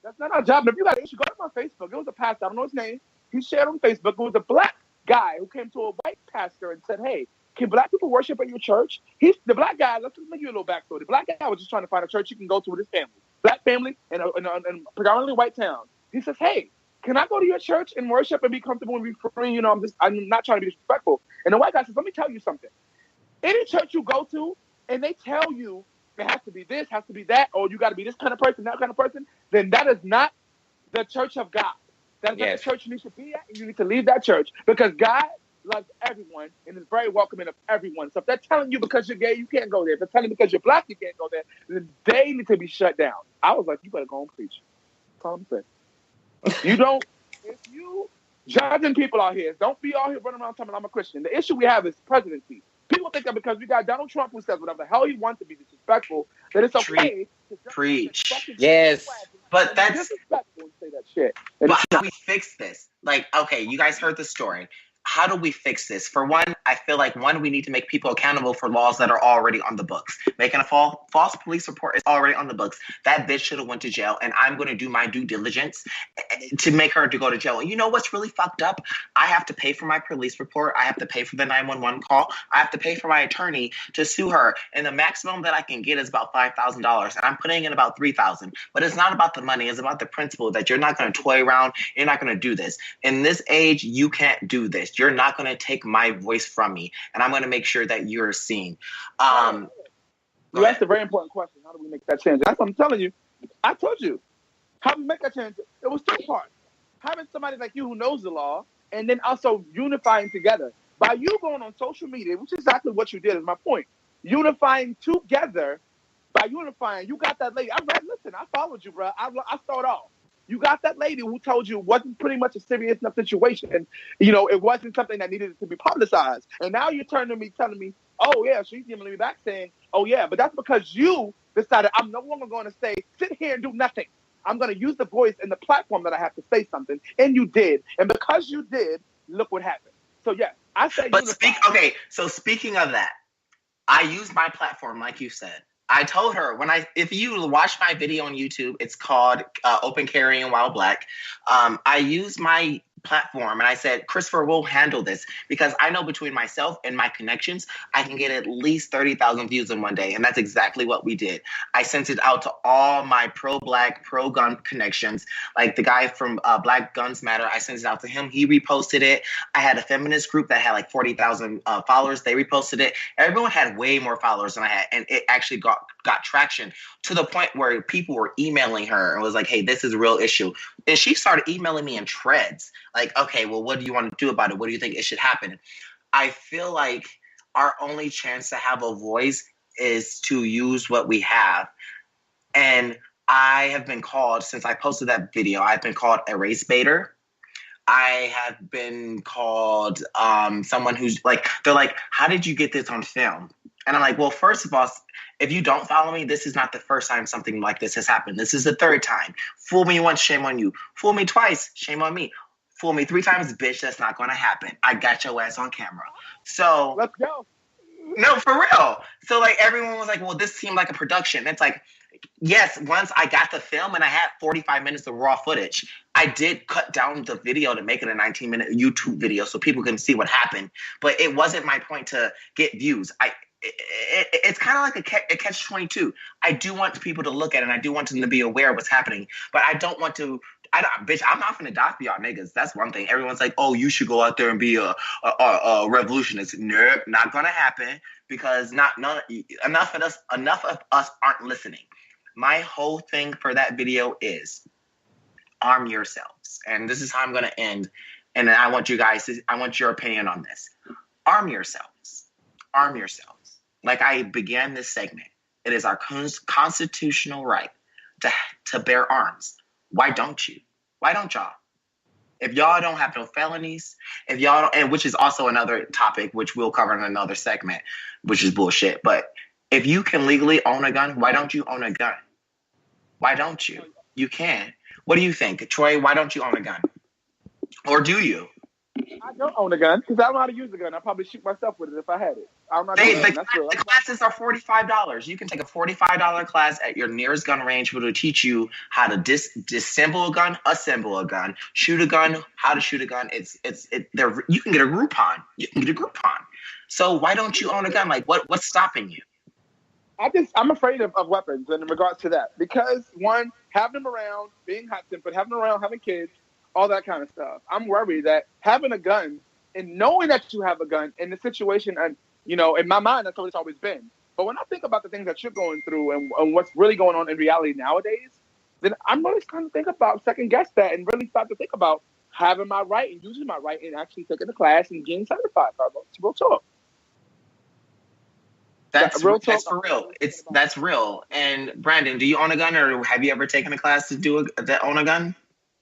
That's not our job. If you got an issue, go to my Facebook. It was a pastor. I don't know his name. He shared on Facebook. It was a black guy who came to a white pastor and said, "Hey, can black people worship at your church?" The black guy. Let's give you a little backstory. The black guy was just trying to find a church he can go to with his family, black family in a predominantly white town. He says, "Hey, can I go to your church and worship and be comfortable and be free? You know, I'm not trying to be disrespectful." And the white guy says, "Let me tell you something. Any church you go to, and they tell you it has to be this, has to be that, or you got to be this kind of person, that kind of person, then that is not the church of God. That's not the church you need to be at, and you need to leave that church because God loves everyone and is very welcoming of everyone. So if they're telling you because you're gay, you can't go there. If they're telling you because you're black, you can't go there, then they need to be shut down." I was like, you better go and preach. That's all I'm saying. If you judging people out here, don't be out here running around telling me I'm a Christian. The issue we have is presidency. People think that because we got Donald Trump who says whatever the hell he wants to be disrespectful, that it's okay to preach. Yes. But that's disrespectful and say that shit. But how do we fix this? Like, okay, you guys heard the story. How do we fix this? For one, I feel like we need to make people accountable for laws that are already on the books. Making a false police report is already on the books. That bitch should have went to jail, and I'm going to do my due diligence to make her to go to jail. And you know what's really fucked up? I have to pay for my police report. I have to pay for the 911 call. I have to pay for my attorney to sue her. And the maximum that I can get is about $5,000. And I'm putting in about $3,000. But it's not about the money. It's about the principle that you're not going to toy around. You're not going to do this. In this age, you can't do this. You're not going to take my voice from me, and I'm going to make sure that you're seen. You asked a very important question. How do we make that change? That's what I'm telling you. I told you. How do we make that change? It was two parts. Having somebody like you who knows the law, and then also unifying together. By you going on social media, which is exactly what you did, is my point. Unifying together, by unifying, you got that lady. Listen, I followed you, bro. I started off. You got that lady who told you it wasn't pretty much a serious enough situation. And, you know, it wasn't something that needed to be publicized. And now you're turning to me telling me, oh, yeah, she's giving me back saying, oh, yeah. But that's because you decided I'm no longer going to sit here and do nothing. I'm going to use the voice and the platform that I have to say something. And you did. And because you did, look what happened. So, yeah, I say so speaking of that, I use my platform, like you said. I told her if you watch my video on YouTube, it's called Open Carrying While Black. I use my platform and I said, Christopher will handle this because I know between myself and my connections, I can get at least 30,000 views in one day. And that's exactly what we did. I sent it out to all my pro-black, pro-gun connections. Like the guy from Black Guns Matter, I sent it out to him. He reposted it. I had a feminist group that had like 40,000 followers. They reposted it. Everyone had way more followers than I had. And it actually got traction to the point where people were emailing her and was like, hey, this is a real issue. And she started emailing me in threads. Like, okay, well, what do you want to do about it? What do you think it should happen? I feel like our only chance to have a voice is to use what we have. And I have been called, since I posted that video, I've been called a race baiter. I have been called someone who's like, they're like, how did you get this on film? And I'm like, well, first of all, if you don't follow me, this is not the first time something like this has happened. This is the third time. Fool me once, shame on you. Fool me twice, shame on me. Fool me 3 times, bitch, that's not going to happen. I got your ass on camera. So let's go. No, for real. So like everyone was like, well, this seemed like a production. It's like, yes, once I got the film and I had 45 minutes of raw footage, I did cut down the video to make it a 19-minute YouTube video so people can see what happened. But it wasn't my point to get views. It's kind of like a catch-22. I do want people to look at it and I do want them to be aware of what's happening. But I don't want to... I'm not finna die for y'all niggas. That's one thing. Everyone's like, oh, you should go out there and be a revolutionist. Nope, not gonna happen because enough of us aren't listening. My whole thing for that video is arm yourselves. And this is how I'm gonna end. And then I want your opinion on this. Arm yourselves. Arm yourselves. Like I began this segment. It is our constitutional right to bear arms. Why don't you? Why don't y'all? If y'all don't have no felonies, if y'all don't, and which is also another topic which we'll cover in another segment, which is bullshit. But if you can legally own a gun, why don't you own a gun? Why don't you? You can. What do you think, Troy? Why don't you own a gun? Or do you? I don't own a gun because I don't know how to use a gun. I'd probably shoot myself with it if I had it. I'm not doing that. That's real. The classes are $45. You can take a $45 class at your nearest gun range, which will teach you how to disassemble a gun, assemble a gun, shoot a gun, how to shoot a gun. You can get a Groupon. So why don't you own a gun? Like, what's stopping you? I'm afraid of weapons in regards to that because one, having them around, being hot tempered, having them around, having kids, all that kind of stuff. I'm worried that having a gun and knowing that you have a gun in the situation, and in my mind, that's what it's always been. But when I think about the things that you're going through and what's really going on in reality nowadays, then I'm really starting to think about second guess that and really start to think about having my right and using my right and actually taking the class and getting certified. It's real talk. That's for real. That's real. And Brandon, do you own a gun, or have you ever taken a class to own a gun?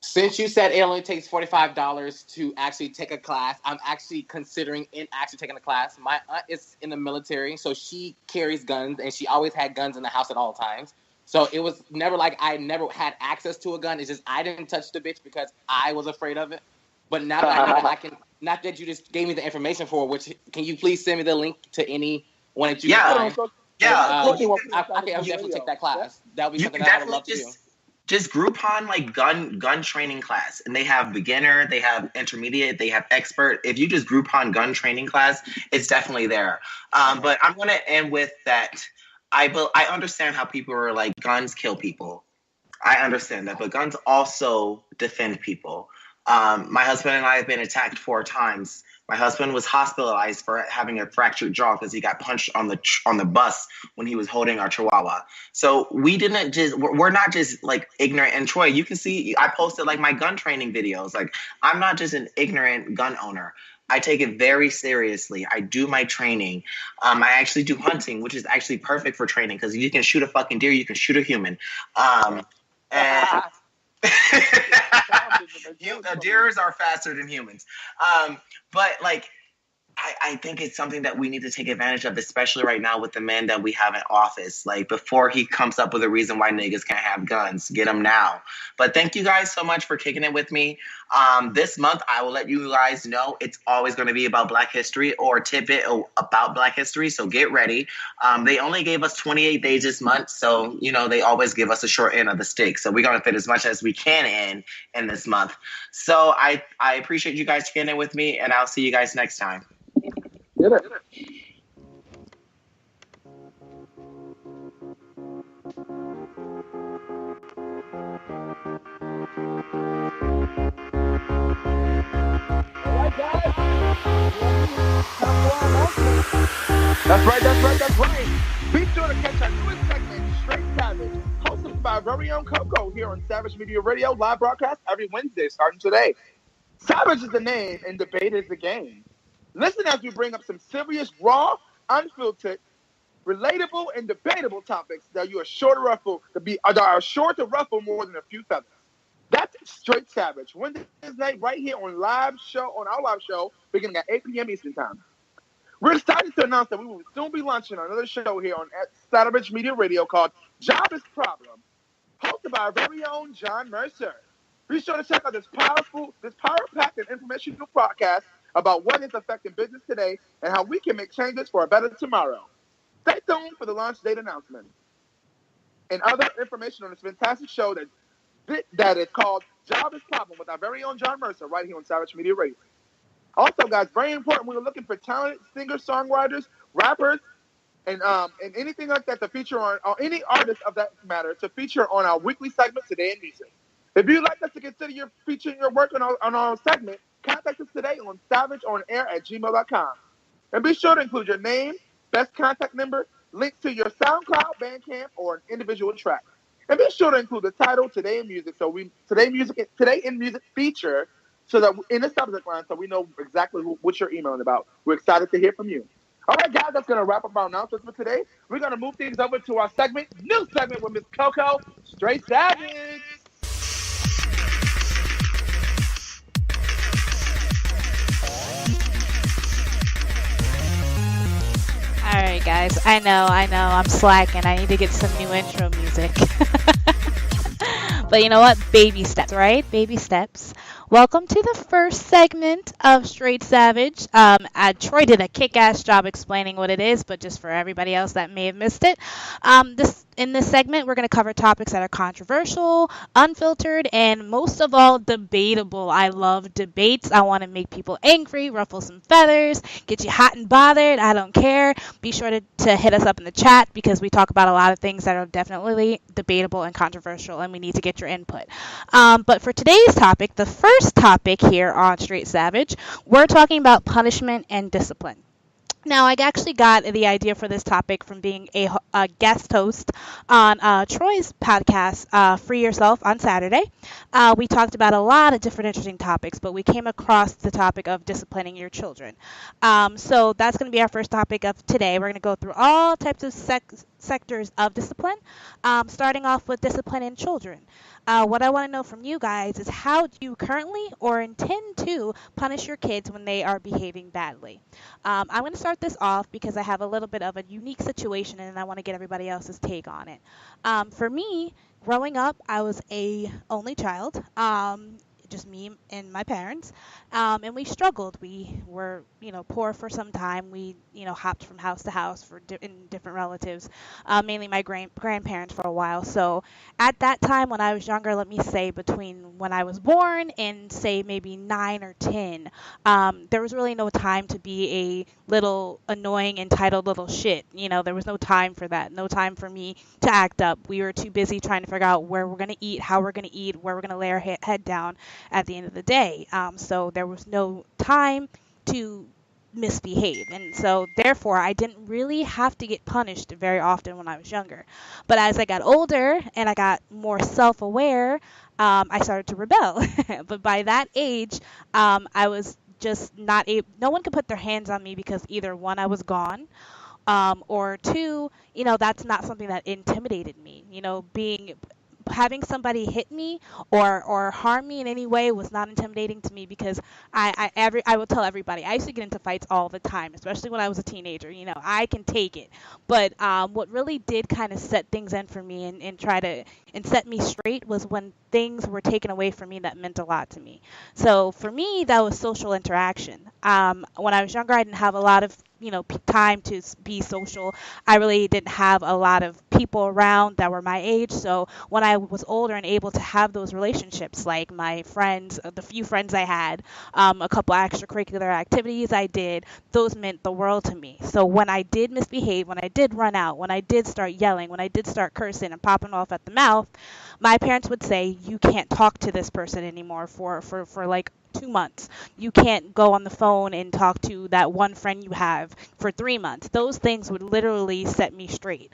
Since you said it only takes $45 to actually take a class, I'm actually considering taking a class. My aunt is in the military, so she carries guns, and she always had guns in the house at all times. So it was never like I never had access to a gun. It's just I didn't touch the bitch because I was afraid of it. But now that I can, not that you just gave me the information for which, can you please send me the link to any one that you can find? I can definitely take that class. That would be something I would love to do. Just Groupon like gun training class, and they have beginner, they have intermediate, they have expert. If you just Groupon gun training class, it's definitely there. But I'm gonna end with that. I understand how people are like, guns kill people. I understand that, but guns also defend people. My husband and I have been attacked 4 times. My husband was hospitalized for having a fractured jaw because he got punched on the bus when he was holding our Chihuahua. So we're not just like ignorant. And Troy, you can see I posted like my gun training videos. Like, I'm not just an ignorant gun owner. I take it very seriously. I do my training. I actually do hunting, which is actually perfect for training because you can shoot a fucking deer, you can shoot a human. And deers are faster than humans. But like, I think it's something that we need to take advantage of, especially right now with the man that we have in office. Like, before he comes up with a reason why niggas can't have guns, get them now. But thank you guys so much for kicking it with me. This month, I will let you guys know it's always going to be about Black history or tidbit about Black history. So get ready. They only gave us 28 days this month. So, they always give us a short end of the stick. So we're going to fit as much as we can in this month. So I appreciate you guys kicking it with me, and I'll see you guys next time. Get it. That's right. Be sure to catch our newest segment, Straight Savage, hosted by our very own Coco here on Savage Media Radio, live broadcast every Wednesday starting today. Savage is the name and debate is the game. Listen as we bring up some serious, raw, unfiltered, relatable, and debatable topics that are sure to ruffle more than a few feathers. That's Straight Savage, Wednesday night right here on our live show, beginning at 8 p.m. Eastern Time. We're excited to announce that we will soon be launching another show here on Savage Media Radio called Jobless Problem, hosted by our very own John Mercer. Be sure to check out this power-packed and informational podcast about what is affecting business today and how we can make changes for a better tomorrow. Stay tuned for the launch date announcement and other information on this fantastic show that is called Jobless Problem with our very own John Mercer right here on Savage Media Radio. Also, guys, very important, we are looking for talented singers, songwriters, rappers, and anything like that to feature on, or any artist of that matter to feature on our weekly segment, Today in Music. If you'd like us to consider featuring your work on our segment, contact us today on savageonair@gmail.com. And be sure to include your name, best contact number, links to your SoundCloud, Bandcamp, or an individual track. And be sure to include the title Today in Music, Today in Music feature, so that in the subject line, so we know exactly what you're emailing about. We're excited to hear from you. All right, guys, that's going to wrap up our announcements for today. We're going to move things over to our new segment with Miss Coco, Straight Savage. guys. I know. I'm slacking. I need to get some new intro music. But you know what? Baby steps, right? Baby steps. Welcome to the first segment of Straight Savage. Troy did a kick-ass job explaining what it is, but just for everybody else that may have missed it, in this segment, we're going to cover topics that are controversial, unfiltered, and most of all, debatable. I love debates. I want to make people angry, ruffle some feathers, get you hot and bothered. I don't care. Be sure to hit us up in the chat because we talk about a lot of things that are definitely debatable and controversial, and we need to get your input. But for today's topic, the first topic here on Straight Savage, we're talking about punishment and discipline. Now, I actually got the idea for this topic from being a guest host on Troy's podcast, Free Yourself, on Saturday. We talked about a lot of different interesting topics, but we came across the topic of disciplining your children. So that's going to be our first topic of today. We're going to go through all types of sectors of discipline, starting off with discipline in children. What I want to know from you guys is how do you currently or intend to punish your kids when they are behaving badly? I'm going to start this off because I have a little bit of a unique situation and I want to get everybody else's take on it. For me, growing up, I was a only child. Just me and my parents, and we struggled. We were, poor for some time. We, hopped from house to house in different relatives, mainly my grandparents for a while. So at that time when I was younger, let me say between when I was born and say maybe 9 or 10, there was really no time to be a little annoying, entitled little shit. There was no time for that. No time for me to act up. We were too busy trying to figure out where we're going to eat, how we're going to eat, where we're going to lay our head down at the end of the day. So there was no time to misbehave. And so therefore I didn't really have to get punished very often when I was younger. But as I got older and I got more self-aware, I started to rebel. But by that age, I was just not able, no one could put their hands on me because either one, I was gone, or two, that's not something that intimidated me. Having somebody hit me or harm me in any way was not intimidating to me because I will tell everybody I used to get into fights all the time, especially when I was a teenager. I can take it. But what really did kind of set things in for me and set me straight was when things were taken away from me that meant a lot to me. So for me, that was social interaction. When I was younger, I didn't have a lot of time to be social. I really didn't have a lot of people around that were my age. So when I was older and able to have those relationships, like my friends, the few friends I had, a couple extracurricular activities I did, those meant the world to me. So when I did misbehave, when I did run out, when I did start yelling, when I did start cursing and popping off at the mouth, my parents would say, you can't talk to this person anymore for like 2 months. You can't go on the phone and talk to that one friend you have for 3 months. Those things would literally set me straight,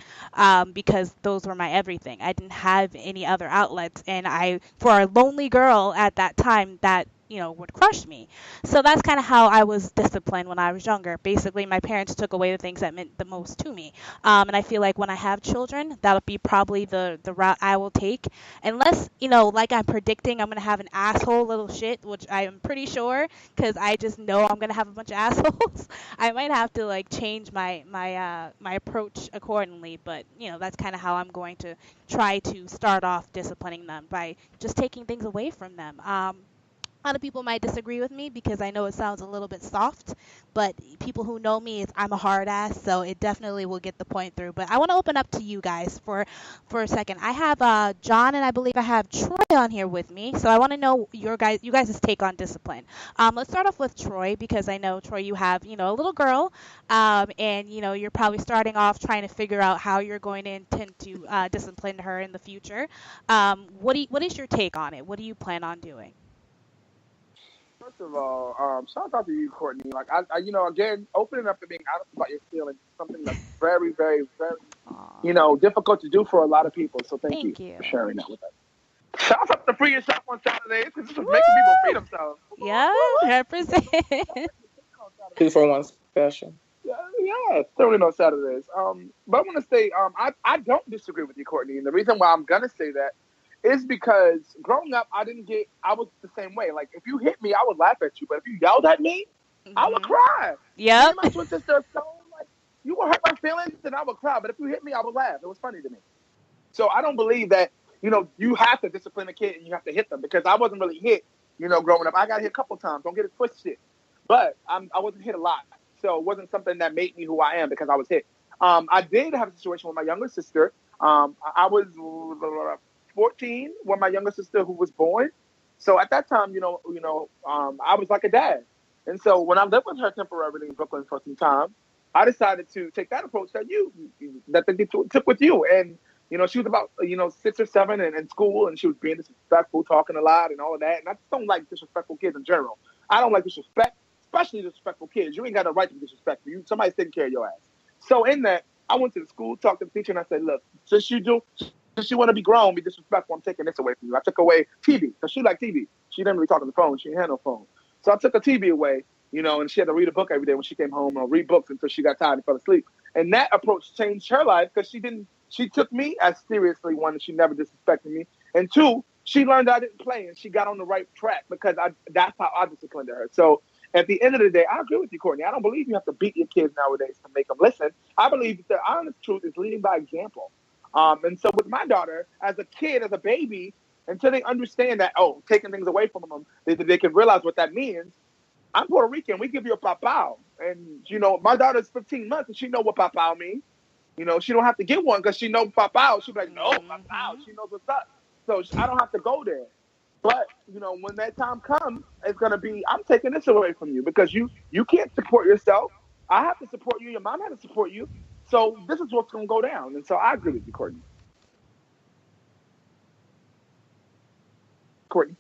because those were my everything. I didn't have any other outlets, and for a lonely girl at that time, that would crush me. So that's kind of how I was disciplined when I was younger. Basically, my parents took away the things that meant the most to me. And I feel like when I have children, that'll be probably the route I will take. Unless, like I'm predicting I'm going to have an asshole little shit, which I am pretty sure, because I just know I'm going to have a bunch of assholes. I might have to change my approach accordingly. But, that's kind of how I'm going to try to start off disciplining them, by just taking things away from them. A lot of people might disagree with me because I know it sounds a little bit soft, but people who know me, I'm a hard ass, so it definitely will get the point through. But I want to open up to you guys for a second. I have John, and I believe I have Troy on here with me, so I want to know you guys' take on discipline. Let's start off with Troy, because I know, Troy, you have a little girl, and you're probably starting off trying to figure out how you're going to intend to discipline her in the future. What is your take on it? What do you plan on doing? First of all, shout out to you, Courtney. Again, opening up and being honest about your feelings is something that's very, very, very, difficult to do for a lot of people. So thank you for sharing that with us. Shout out to Free Yourself on Saturdays, because this is making people free themselves. Yeah, represent. 2 for 1 special. Yeah, totally on Saturdays. But I want to say, I don't disagree with you, Courtney, and the reason why I'm gonna say that is because growing up, I was the same way. Like, if you hit me, I would laugh at you. But if you yelled at me, I would cry. Yeah. My twin sister are so, you will hurt my feelings, and I would cry. But if you hit me, I would laugh. It was funny to me. So I don't believe that, you have to discipline a kid and you have to hit them, because I wasn't really hit, growing up. I got hit a couple times. Don't get it twisted. But I wasn't hit a lot. So it wasn't something that made me who I am because I was hit. I did have a situation with my younger sister. I was 14 when my younger sister who was born. So at that time, I was like a dad. And so when I lived with her temporarily in Brooklyn for some time, I decided to take that approach that they took with you. And, she was about, 6 or 7 and in school, and she was being disrespectful, talking a lot and all of that. And I just don't like disrespectful kids in general. I don't like disrespect, especially disrespectful kids. You ain't got no right to be disrespectful. Somebody's taking care of your ass. So in that, I went to the school, talked to the teacher, and I said, look, since you want to be grown, be disrespectful, I'm taking this away from you. I took away TV, because she liked TV. She didn't really talk on the phone. She didn't have no phone. So I took her TV away, and she had to read a book every day when she came home, or read books until she got tired and fell asleep. And that approach changed her life, because she took me as seriously, one, and she never disrespected me. And 2, she learned I didn't play, and she got on the right track, because that's how I disciplined her. So at the end of the day, I agree with you, Courtney. I don't believe you have to beat your kids nowadays to make them listen. I believe the honest truth is leading by example. And so with my daughter, as a kid, as a baby, until they understand that, taking things away from them, they can realize what that means. I'm Puerto Rican. We give you a papao. And, my daughter's 15 months, and she know what papao means. She don't have to get one because she knows papao. She'll be like, no, papao. She knows what's up. So I don't have to go there. But, when that time comes, it's going to be, I'm taking this away from you because you can't support yourself. I have to support you. Your mom had to support you. So this is what's going to go down. And so I agree with you, Courtney. Courtney,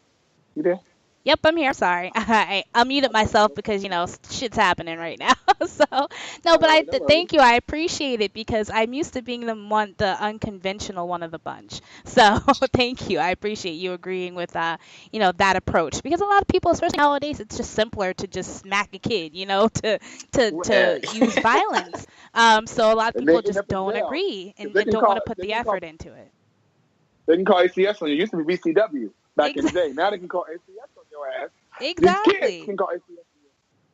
you there? Yep, I'm here. Sorry. I unmuted myself because, shit's happening right now. So, no, but thank you. I appreciate it because I'm used to being the unconventional one of the bunch. So, thank you. I appreciate you agreeing with, that approach, because a lot of people, especially nowadays, it's just simpler to just smack a kid, to use violence. So a lot of people just don't agree and don't want to put the effort into it. They can call ACS on you. It used to be VCW back in the day. Now they can call ACS on your ass. Exactly. These kids can call ACS on you.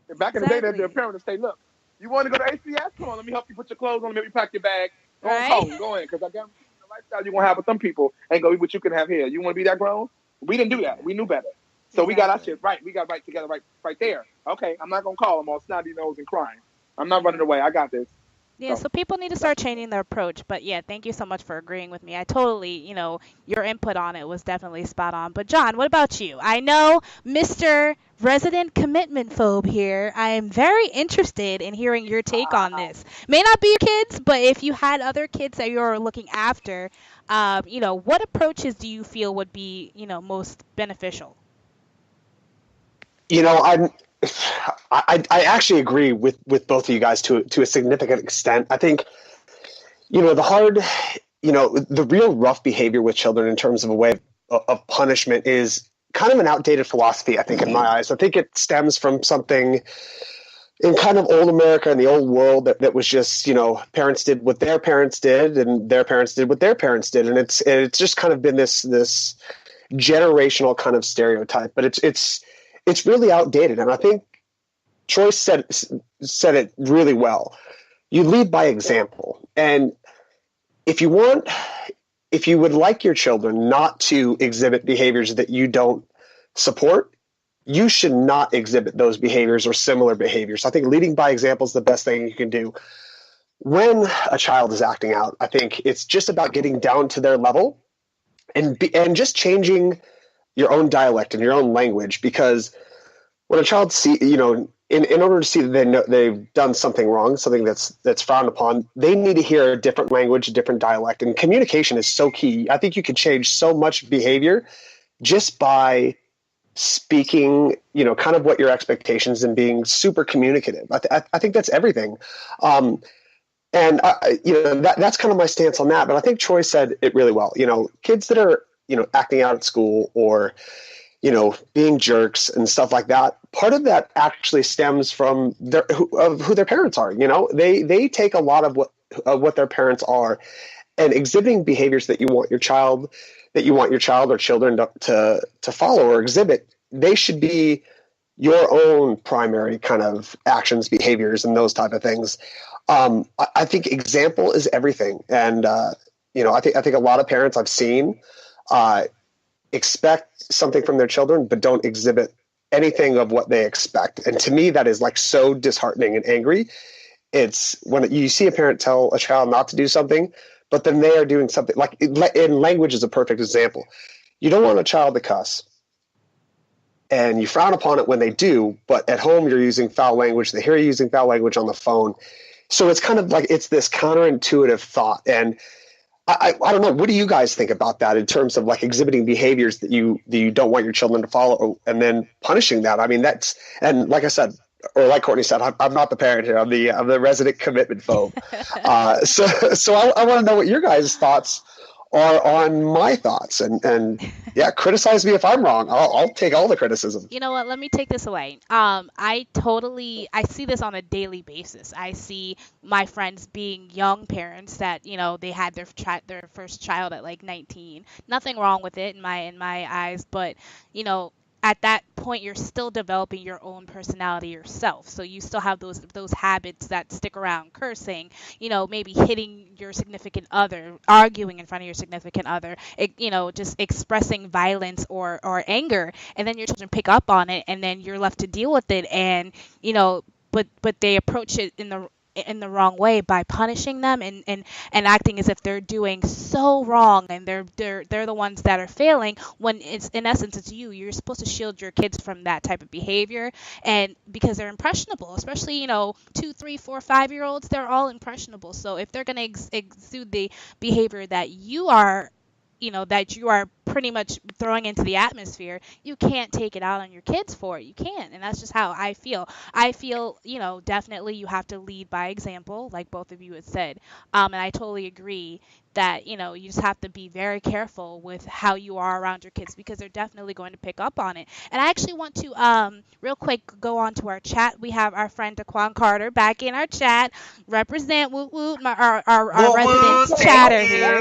And back in the day, their parents would say, look, you want to go to ACS? Come on, let me help you put your clothes on, maybe pack your bag. Go in, because I guarantee you the lifestyle you're going to have with some people ain't going to be what you can have here. You want to be that grown? We didn't do that. We knew better. So we got our shit right. We got right together right there. Okay, I'm not going to call them all snotty nose and crying. I'm not running away. I got this. Yeah, so people need to start changing their approach. But yeah, thank you so much for agreeing with me. I totally, your input on it was definitely spot on. But John, what about you? I know Mr. Resident Commitment Phobe here. I am very interested in hearing your take on this. May not be your kids, but if you had other kids that you're looking after, what approaches do you feel would be, most beneficial? I actually agree with both of you guys to a significant extent. I think, the real rough behavior with children in terms of a way of punishment is kind of an outdated philosophy, I think, in my eyes. I think it stems from something in kind of old America and the old world that was just, parents did what their parents did and their parents did what their parents did. And it's just kind of been this generational kind of stereotype, but it's really outdated. And I think Troy said it really well. You lead by example. And if you would like your children not to exhibit behaviors that you don't support, you should not exhibit those behaviors or similar behaviors. I think leading by example is the best thing you can do. When a child is acting out, I think it's just about getting down to their level and just changing your own dialect and your own language, because when a child in order to see that they've done something wrong, something that's frowned upon, they need to hear a different language, a different dialect, and communication is so key. I think you can change so much behavior just by speaking, kind of what your expectations and being super communicative. I think that's everything. That's kind of my stance on that. But I think Troy said it really well. Kids that are, acting out at school or, being jerks and stuff like that, part of that actually stems from who their parents are. They take a lot of what their parents are, and exhibiting behaviors that you want your child or children to follow or exhibit. They should be your own primary kind of actions, behaviors, and those type of things. I think example is everything. And, I think a lot of parents I've seen expect something from their children, but don't exhibit anything of what they expect. And to me, that is like so disheartening and angry. It's when you see a parent tell a child not to do something, but then they are doing something like in language is a perfect example. You don't want a child to cuss, and you frown upon it when they do, but at home you're using foul language. They hear you using foul language on the phone. So it's kind of like it's this counterintuitive thought. And I don't know. What do you guys think about that in terms of like exhibiting behaviors that you don't want your children to follow and then punishing that? I mean, and like I said, or like Courtney said, I'm not the parent here. I'm the resident commitment phobe. So I want to know what your guys' thoughts are on my thoughts, and yeah, criticize me if I'm wrong. I'll take all the criticism. You know what? Let me take this away. I see this on a daily basis. I see my friends being young parents that they had their first child at like 19. Nothing wrong with it in my eyes, but at that point you're still developing your own personality yourself, so you still have those habits that stick around. Cursing, maybe hitting your significant other, arguing in front of your significant other, just expressing violence or anger, and then your children pick up on it, and then you're left to deal with it. And but they approach it in the wrong way by punishing them and acting as if they're doing so wrong, and they're the ones that are failing, when it's in essence it's you. You're supposed to shield your kids from that type of behavior, and because they're impressionable, especially 2, 3, 4, 5-year-olds, they're all impressionable. So if they're going to exude the behavior that you are pretty much throwing into the atmosphere, you can't take it out on your kids for it. You can't. And that's just how I feel. I feel, definitely you have to lead by example, like both of you had said. And I totally agree that, you just have to be very careful with how you are around your kids, because they're definitely going to pick up on it. And I actually want to, real quick, go on to our chat. We have our friend Daquan Carter back in our chat. Represent, woot woot, our resident chatter here.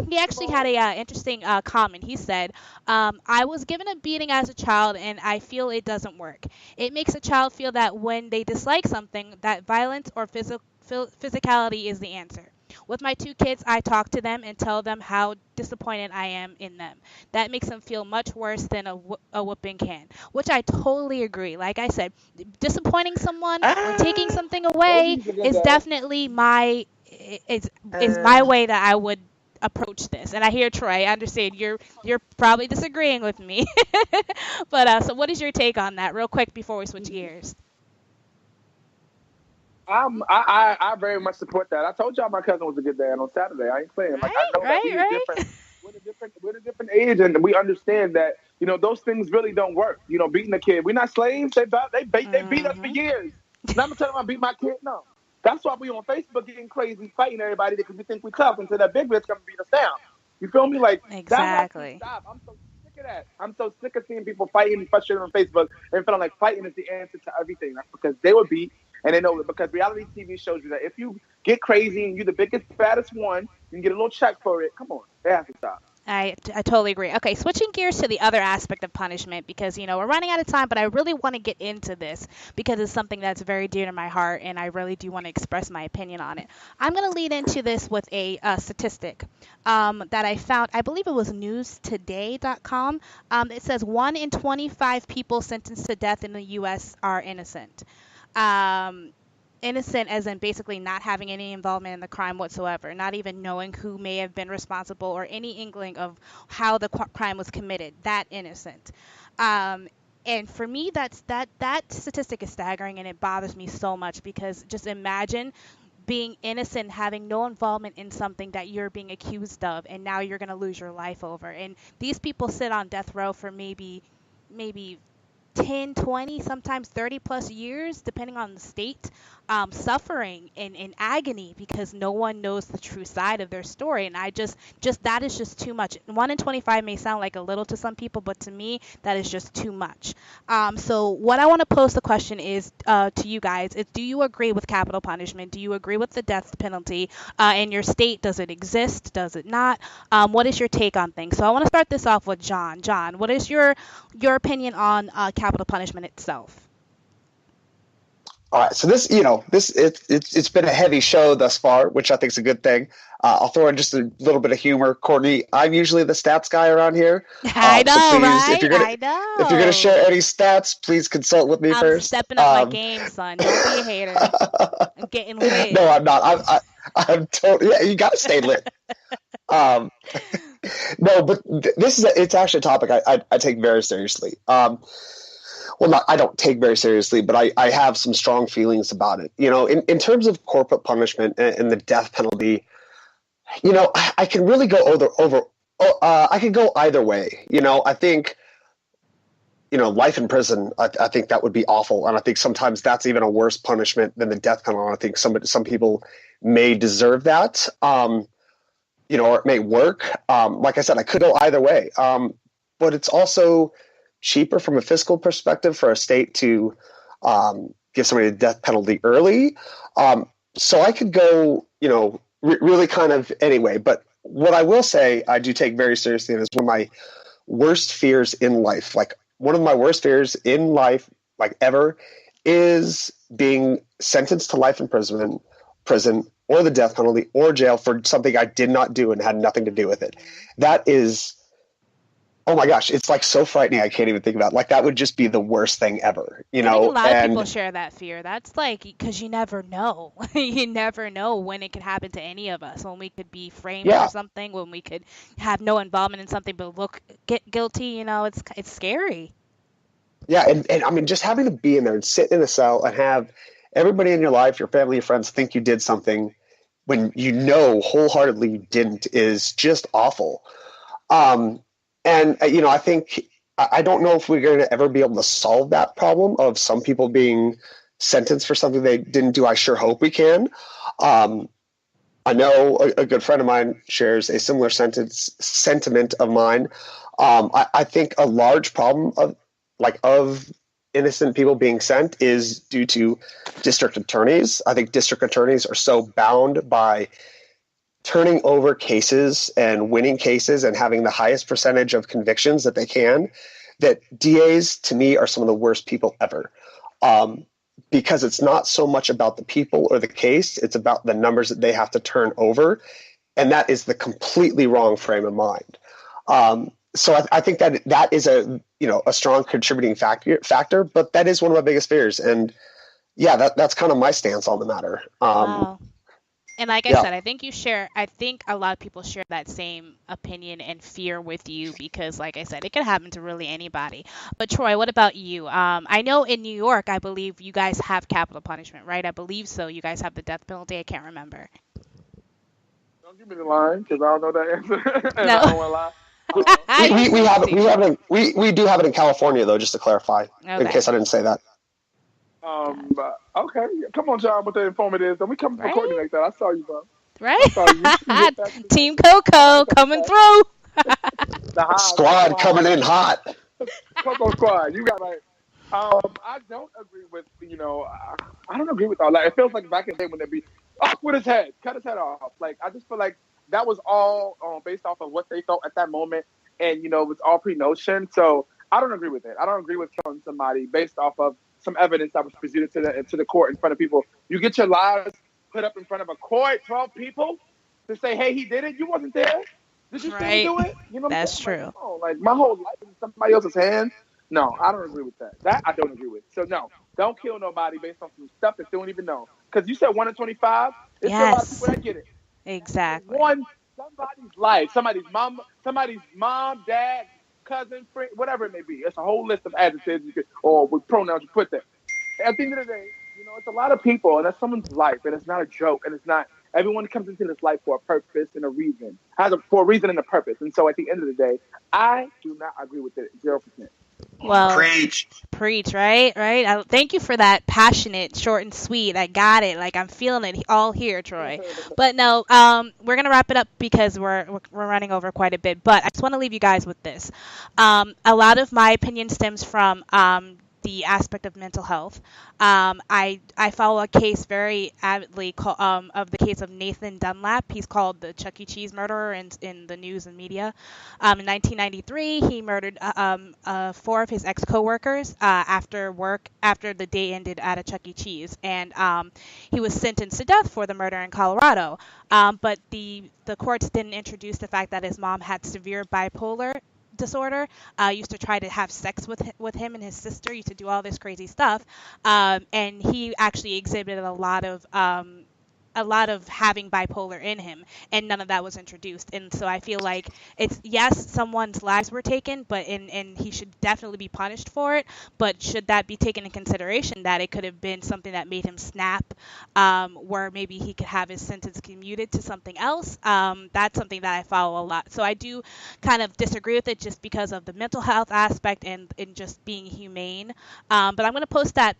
He actually had a interesting comment. He said, I was given a beating as a child, and I feel it doesn't work. It makes a child feel that when they dislike something, that violence or physicality is the answer. With my 2 kids, I talk to them and tell them how disappointed I am in them. That makes them feel much worse than a whooping can, which I totally agree. Like I said, disappointing someone or taking something away is definitely my way that I would approach this. And I hear Troy, I understand you're probably disagreeing with me. But so what is your take on that, real quick, before we switch gears? I very much support that. I told y'all my cousin was a good dad on Saturday. I ain't playing. Like, I know that we're different. We're a different age, and we understand that those things really don't work. Beating a kid, we're not slaves. They beat us for years. Now I'm telling them I beat my kid. No, that's why we on Facebook getting crazy, fighting everybody because we think we tough until that big bitch come beat us down. You feel me? Like exactly. Stop. I'm so sick of that. I'm so sick of seeing people fighting and frustrated on Facebook and feeling like fighting is the answer to everything. That's because they were beat. And they know that because reality TV shows you that if you get crazy and you're the biggest, baddest one, you can get a little check for it. Come on. They have to stop. I totally agree. Okay, switching gears to the other aspect of punishment, because, we're running out of time, but I really want to get into this because it's something that's very dear to my heart, and I really do want to express my opinion on it. I'm going to lead into this with a statistic that I found. I believe it was newstoday.com. It says 1 in 25 people sentenced to death in the U.S. are innocent. Innocent as in basically not having any involvement in the crime whatsoever, not even knowing who may have been responsible or any inkling of how the crime was committed. That innocent. And for me, that statistic is staggering, and it bothers me so much, because just imagine being innocent, having no involvement in something that you're being accused of, and now you're going to lose your life over. And these people sit on death row for maybe 10, 20, sometimes 30 plus years, depending on the state, suffering in agony because no one knows the true side of their story. And I just that is just too much. 1 in 25 may sound like a little to some people, but to me, that is just too much. So what I want to pose the question is to you guys is, do you agree with capital punishment? Do you agree with the death penalty in your state? Does it exist? Does it not? What is your take on things? So I want to start this off with John. John, what is your opinion on capital punishment itself? All right, so it's been a heavy show thus far, which I think is a good thing. I'll throw in just a little bit of humor. Courtney, I'm usually the stats guy around here. I know, so please, right? I know. If you're gonna share any stats, please consult with me first. I'm stepping up my game, son. Don't be a hater. I'm getting lit. No, I'm not. I'm totally. Yeah, you gotta stay lit. No, but it's actually a topic I take very seriously. Well, I don't take very seriously, but I have some strong feelings about it. In terms of corporate punishment and the death penalty, I can really go I could go either way. I think, life in prison, I think that would be awful. And I think sometimes that's even a worse punishment than the death penalty. I think some people may deserve that, or it may work. Like I said, I could go either way. But it's also cheaper from a fiscal perspective for a state to give somebody a death penalty early. So I could go, really kind of anyway. But what I will say I do take very seriously is one of my worst fears in life. Like one of my worst fears in life, like ever, is being sentenced to life in prison or the death penalty or jail for something I did not do and had nothing to do with it. That is... oh my gosh, it's like so frightening. I can't even think about it. Like that would just be the worst thing ever, I think a lot of people share that fear. That's like, because you never know. You never know when it could happen to any of us, when we could be framed for something, when we could have no involvement in something but get guilty. It's scary. Yeah, and I mean, just having to be in there and sit in a cell and have everybody in your life, your family, your friends, think you did something when wholeheartedly you didn't is just awful. And, I think I don't know if we're going to ever be able to solve that problem of some people being sentenced for something they didn't do. I sure hope we can. I know a good friend of mine shares a similar sentiment of mine. I think a large problem of innocent people being sent is due to district attorneys. I think district attorneys are so bound by turning over cases and winning cases and having the highest percentage of convictions that they can, that DAs to me are some of the worst people ever. Because it's not so much about the people or the case, it's about the numbers that they have to turn over. And that is the completely wrong frame of mind. So I think that is a strong contributing factor, but that is one of my biggest fears. And yeah, that's kind of my stance on the matter. Wow. And like I said, I think a lot of people share that same opinion and fear with you because, like I said, it could happen to really anybody. But Troy, what about you? I know in New York, I believe you guys have capital punishment, right? I believe so. You guys have the death penalty. I can't remember. Don't give me the line because I don't know that answer. No. I don't want to lie. We do have it in California, though, just to clarify, in case I didn't say that. Okay. Come on, John, with the informative. Don't we come to Courtney like that. I saw you, bro. Right? Team Coco coming through. Squad coming in hot. Coco squad. You got right. I don't agree with, I don't agree with all that. It feels like back in the day when they'd be off with his head, cut his head off. Like, I just feel like that was all based off of what they felt at that moment. And, it was all pre-notion. So I don't agree with it. I don't agree with killing somebody based off of some evidence that was presented to the court in front of people. You get your lies put up in front of a court, 12 people, to say, hey, he did it. You wasn't there. Did you see him do it? That's true. Like my whole life is in somebody else's hands. No, I don't agree with that. That I don't agree with. So no, don't kill nobody based on some stuff that they don't even know. Because you said 1 in 25. It's still a lot of people that get it. Exactly. Somebody's life, somebody's mom, dad, cousin, friend, whatever it may be. It's a whole list of adjectives or with pronouns you put there. At the end of the day, it's a lot of people, and that's someone's life, and it's not a joke, and it's not. Everyone comes into this life for a purpose and a reason, for a reason and a purpose. And so, at the end of the day, I do not agree with it 0%. Well, Preach. right? Thank you for that passionate, short and sweet. I got it. Like I'm feeling it all here, Troy. But no, we're gonna wrap it up because we're running over quite a bit. But I just want to leave you guys with this. A lot of my opinion stems from the aspect of mental health. I follow a case very avidly of the case of Nathan Dunlap. He's called the Chuck E. Cheese murderer in the news and media. In 1993, he murdered 4 of his ex-coworkers after the day ended at a Chuck E. Cheese, and he was sentenced to death for the murder in Colorado. But the courts didn't introduce the fact that his mom had severe bipolar disorder, used to try to have sex with him and his sister, used to do all this crazy stuff, and he actually exhibited a lot of having bipolar in him, and none of that was introduced. And so I feel like it's, yes, someone's lives were taken, but and he should definitely be punished for it, but should that be taken in consideration that it could have been something that made him snap, where maybe he could have his sentence commuted to something else? That's something that I follow a lot. So I do kind of disagree with it just because of the mental health aspect and just being humane. But I'm going to post that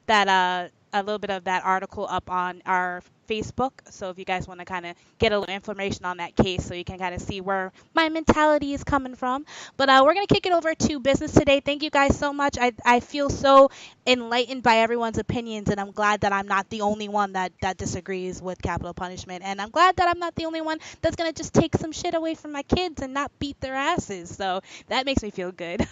a little bit of that article up on our Facebook. So if you guys want to kind of get a little information on that case, so you can kind of see where my mentality is coming from. But we're going to kick it over to business today. Thank you guys so much. I feel so enlightened by everyone's opinions, and I'm glad that I'm not the only one that disagrees with capital punishment. And I'm glad that I'm not the only one that's going to just take some shit away from my kids and not beat their asses. So that makes me feel good.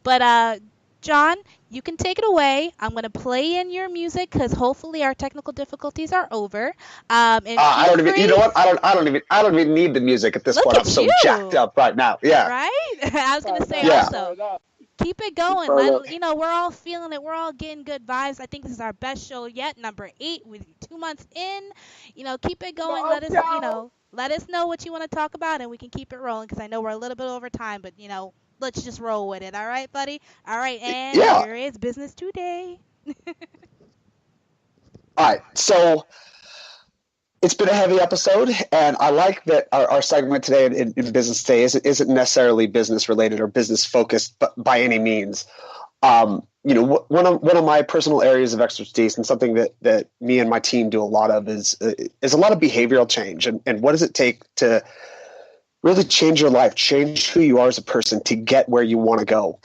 But John, you can take it away. I'm going to play in your music because hopefully our technical difficulties are over. I don't even. You know what? I don't even need the music at this point. I'm so jacked up right now. Yeah. Right? I was going to say also, keep it going. We're all feeling it. We're all getting good vibes. I think this is our best show yet, number 8 with 2 months in. Keep it going. Let us know what you want to talk about, and we can keep it rolling because I know we're a little bit over time, but let's just roll with it. All right, buddy? All right, and here is business today. All right, so it's been a heavy episode, and I like that our segment today in business today isn't necessarily business related or business focused, but by any means. One of my personal areas of expertise, and something that me and my team do a lot of, is a lot of behavioral change, and what does it take to really change your life, change who you are as a person to get where you want to go.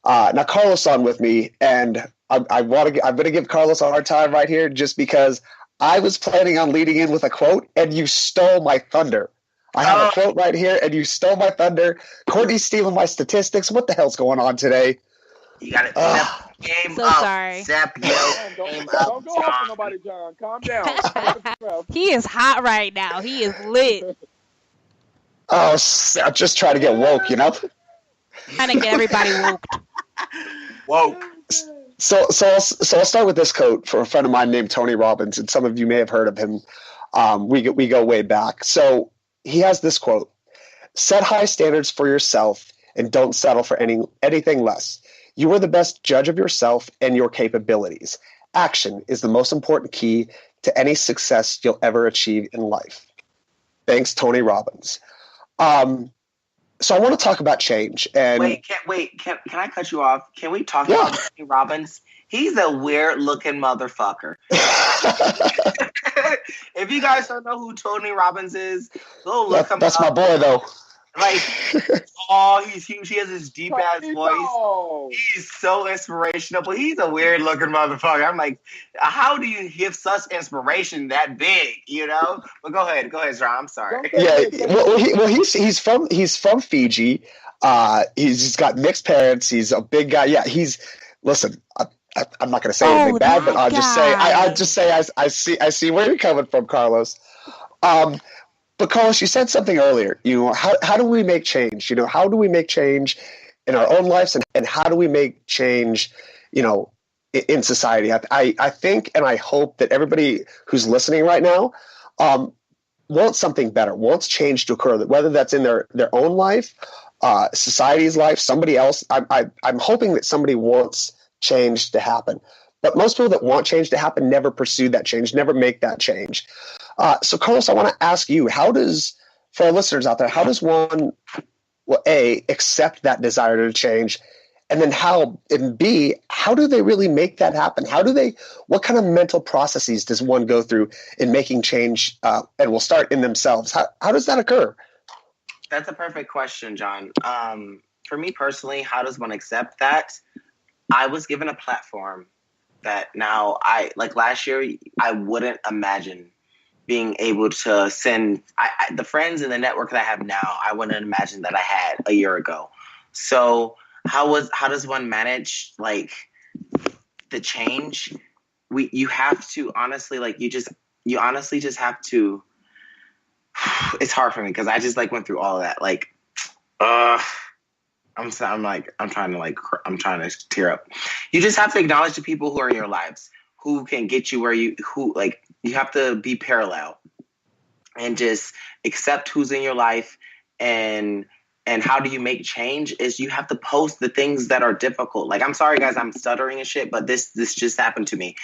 Now, Carlos on with me, and I'm going to give Carlos a hard time right here just because I was planning on leading in with a quote, and you stole my thunder. I have a quote right here, and you stole my thunder. Courtney's stealing my statistics. What the hell's going on today? You got to game so up. sorry. Don't go off on nobody, John. Calm down. He is hot right now. He is lit. Oh, I'll just try to get woke, Trying to get everybody woke. Woke. So I'll start with this quote for a friend of mine named Tony Robbins, and some of you may have heard of him. We go way back. So he has this quote: "Set high standards for yourself and don't settle for anything less. You are the best judge of yourself and your capabilities. Action is the most important key to any success you'll ever achieve in life." Thanks, Tony Robbins. So I want to talk about change. And can I cut you off? Can we talk about Tony Robbins? He's a weird looking motherfucker. If you guys don't know who Tony Robbins is, go look him up. That's my boy, though. Like, he's huge. He has this deep ass voice. He's so inspirational, but he's a weird looking motherfucker. I'm like, how do you give such inspiration that big? But go ahead, Zara. I'm sorry. Yeah, he's from Fiji. He's got mixed parents. He's a big guy. Yeah, listen. I'm not going to say anything bad, but I'll just say I see where you're coming from, Carlos. But Carlos, you said something earlier. How do we make change? How do we make change in our own lives, and how do we make change, in society? I think and I hope that everybody who's listening right now wants something better, wants change to occur. Whether that's in their own life, society's life, somebody else. I'm hoping that somebody wants change to happen. But most people that want change to happen never pursue that change, never make that change. So, Carlos, I want to ask you, for our listeners out there, how does one, accept that desire to change, And then how do they really make that happen? What kind of mental processes does one go through in making change? And we'll start in themselves. How does that occur? That's a perfect question, John. For me personally, how does one accept that? I was given a platform that now last year, I wouldn't imagine being able to send the friends and the network that I have now. I wouldn't imagine that I had a year ago. So how does one manage like the change? You have to honestly you honestly just have to. It's hard for me because I just went through all of that. I'm trying to tear up. You just have to acknowledge the people who are in your lives, who can get you where you have to be parallel and just accept who's in your life. And how do you make change is you have to post the things that are difficult. I'm sorry guys, I'm stuttering and shit, but this just happened to me.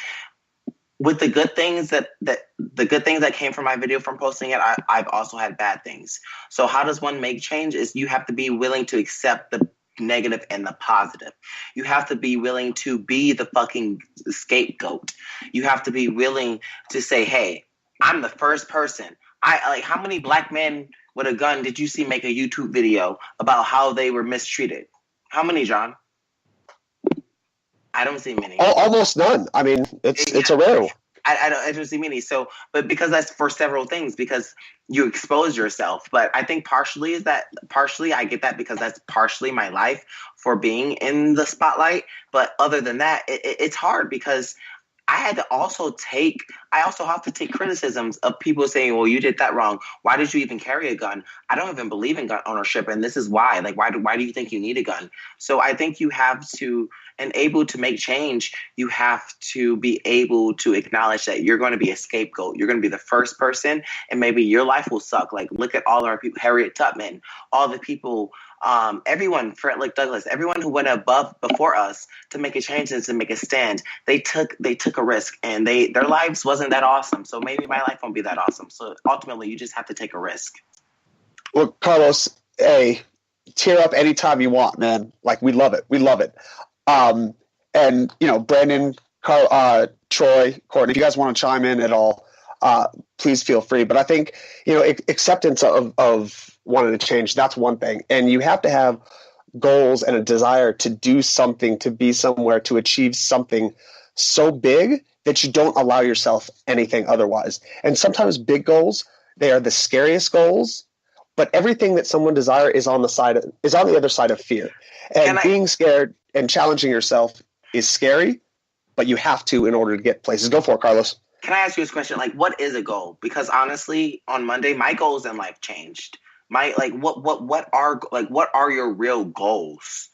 With the good things that came from my video from posting it, I've also had bad things. So how does one make change is you have to be willing to accept the negative and the positive. You have to be willing to be the fucking scapegoat. You have to be willing to say, hey, I'm the first person. How many black men with a gun did you see make a YouTube video about how they were mistreated? How many, John? I don't see many. Almost none. I mean, it's a rare one. I don't see many. So, but because that's for several things, because you expose yourself. But I think partially I get that because that's partially my life for being in the spotlight. But other than that, it's hard because I also have to take criticisms of people saying, well, you did that wrong. Why did you even carry a gun? I don't even believe in gun ownership. And this is why. Why do you think you need a gun? So I think you have to, and able to make change, you have to be able to acknowledge that you're going to be a scapegoat. You're going to be the first person, and maybe your life will suck. Look at all our people, Harriet Tubman, all the people, everyone, Frederick Douglass, everyone who went before us to make a change and to make a stand. They took a risk, and their lives wasn't that awesome. So maybe my life won't be that awesome. So ultimately, you just have to take a risk. Well, Carlos, tear up anytime you want, man. We love it. We love it. And Brandon, Troy, Courtney, if you guys want to chime in at all, please feel free. But I think, acceptance of wanting to change, that's one thing. And you have to have goals and a desire to do something, to be somewhere, to achieve something so big that you don't allow yourself anything otherwise. And sometimes big goals, they are the scariest goals, but everything that someone desires is on the other side of fear. And being scared and challenging yourself is scary, but you have to in order to get places. Go for it, Carlos. Can I ask you this question? What is a goal? Because honestly, on Monday, my goals in life changed. What are your real goals?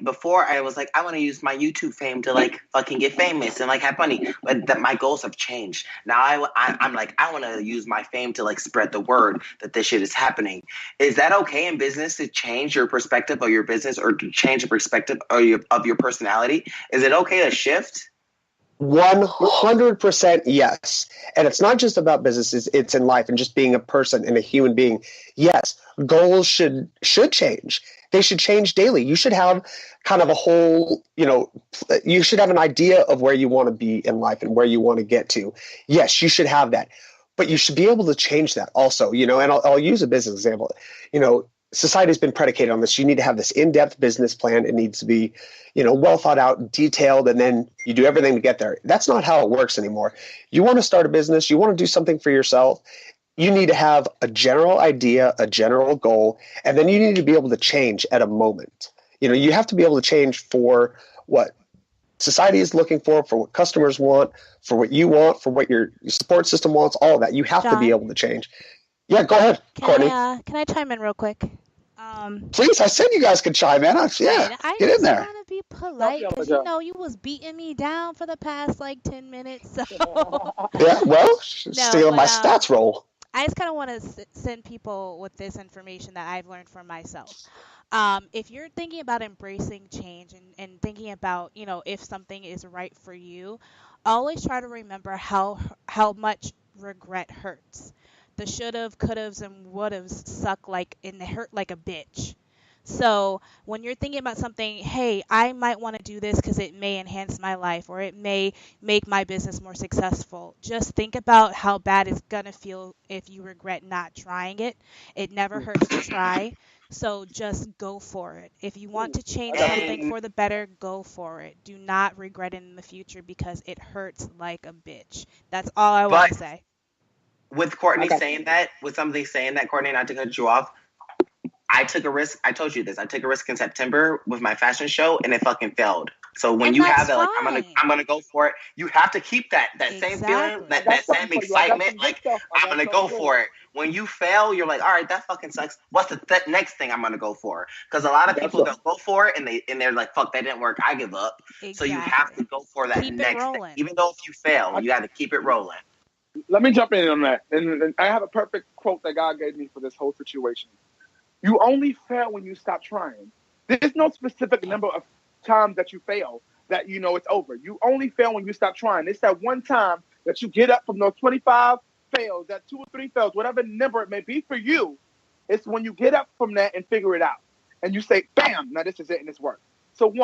Before I was I want to use my YouTube fame to fucking get famous and have money, but that my goals have changed. Now I'm I want to use my fame to spread the word that this shit is happening. Is that okay in business to change your perspective of your business or to change the perspective of your personality? Is it okay to shift? 100% yes. And it's not just about businesses, it's in life and just being a person and a human being. Yes, goals should change. They should change daily. You should have kind of a whole, you should have an idea of where you want to be in life and where you want to get to. Yes, you should have that. But you should be able to change that also, and I'll use a business example. Society's been predicated on this. You need to have this in-depth business plan. It needs to be, well thought out, detailed, and then you do everything to get there. That's not how it works anymore. You want to start a business, you want to do something for yourself, you need to have a general idea, a general goal, and then you need to be able to change at a moment. You have to be able to change for what society is looking for what customers want, for what you want, for what your support system wants, all of that. You have to be able to change. Yeah, go ahead, Courtney. Can I chime in real quick? Please, I said you guys could chime in. I get in there. I just want to be polite because you was beating me down for the past 10 minutes. So. Yeah, well, stealing my stats roll. I just kind of want to send people with this information that I've learned for myself. If you're thinking about embracing change and thinking about, if something is right for you, always try to remember how much regret hurts. The should've, could've's, and would've's suck and they hurt like a bitch. So when you're thinking about something, hey, I might want to do this because it may enhance my life or it may make my business more successful. Just think about how bad it's going to feel if you regret not trying it. It never hurts to try. So just go for it. If you want to change something for the better, go for it. Do not regret it in the future because it hurts like a bitch. That's all I want to say. With Courtney saying that, Courtney, not to cut you off, I took a risk. I told you this. I took a risk in September with my fashion show, and it fucking failed. So when you have that, like, I'm gonna go for it. You have to keep that same feeling, that same excitement. Like, I'm gonna go for it. When you fail, you're like, all right, that fucking sucks. What's the next thing I'm gonna go for? Because a lot of people don't go for it, and they're like, fuck, that didn't work. I give up. Exactly. So you have to go for that next thing, even though if you fail, you got to keep it rolling. Let me jump in on that, and I have a perfect quote that God gave me for this whole situation. You only fail when you stop trying. There's no specific number of times that you fail that you know it's over. You only fail when you stop trying. It's that one time that you get up from those 25 fails, that 2 or 3 fails, whatever number it may be for you. It's when you get up from that and figure it out. And you say, bam, now this is it and it's worked. So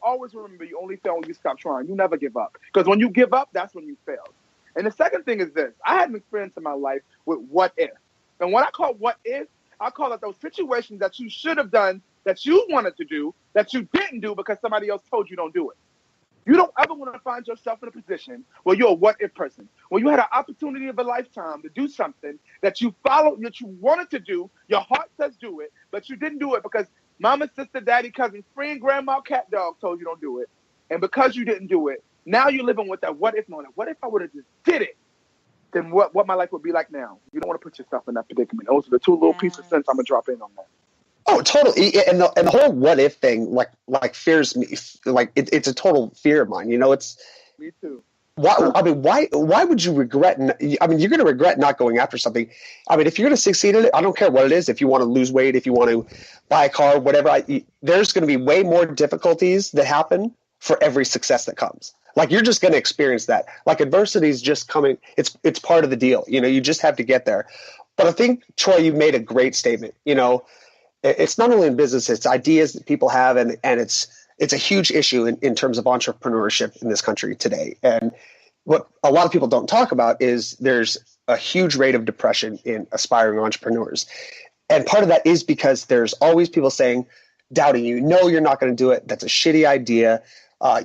always remember, you only fail when you stop trying. You never give up. Because when you give up, that's when you fail. And the second thing is this. I had an experience in my life with what if. And what I call what if, I call it those situations that you should have done, that you wanted to do, that you didn't do because somebody else told you don't do it. You don't ever want to find yourself in a position where you're a what-if person, where you had an opportunity of a lifetime to do something that you followed, that you wanted to do, your heart says do it, but you didn't do it because mama, sister, daddy, cousin, friend, grandma, cat, dog told you don't do it. And because you didn't do it, now you're living with that what-if moment. What if I would have just did it? Then what my life would be like now. You don't want to put yourself in that predicament. Those are the 2 little pieces of sense I'm going to drop in on that. Oh, totally. And the whole what if thing, like fears me. Like it's a total fear of mine. You know, it's. Me too. Why would you regret? You're going to regret not going after something. I mean, if you're going to succeed in it, I don't care what it is. If you want to lose weight, if you want to buy a car, whatever, there's going to be way more difficulties that happen for every success that comes. Like, you're just going to experience that. Like, adversity is just coming. It's part of the deal. You know, you just have to get there. But I think, Troy, you made a great statement. You know, it's not only in business, it's ideas that people have, and it's a huge issue in terms of entrepreneurship in this country today. And what a lot of people don't talk about is there's a huge rate of depression in aspiring entrepreneurs. And part of that is because there's always people saying, doubting you, no, you're not going to do it. That's a shitty idea.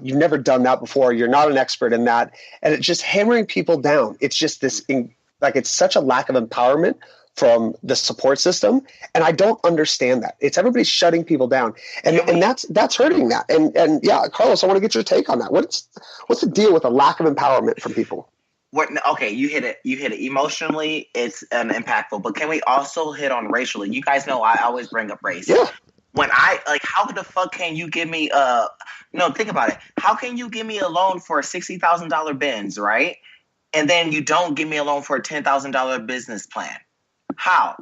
You've never done that before. You're not an expert in that. And it's just hammering people down. It's just this, it's such a lack of empowerment from the support system. And I don't understand that. It's everybody's shutting people down. And that's hurting that. And yeah, Carlos, I want to get your take on that. What's the deal with a lack of empowerment from people? Okay, you hit it. Emotionally, it's impactful. But can we also hit on racially? You guys know I always bring up race. Yeah. When how the fuck can you give me think about it. How can you give me a loan for a $60,000 Benz, right? And then you don't give me a loan for a $10,000 business plan? How?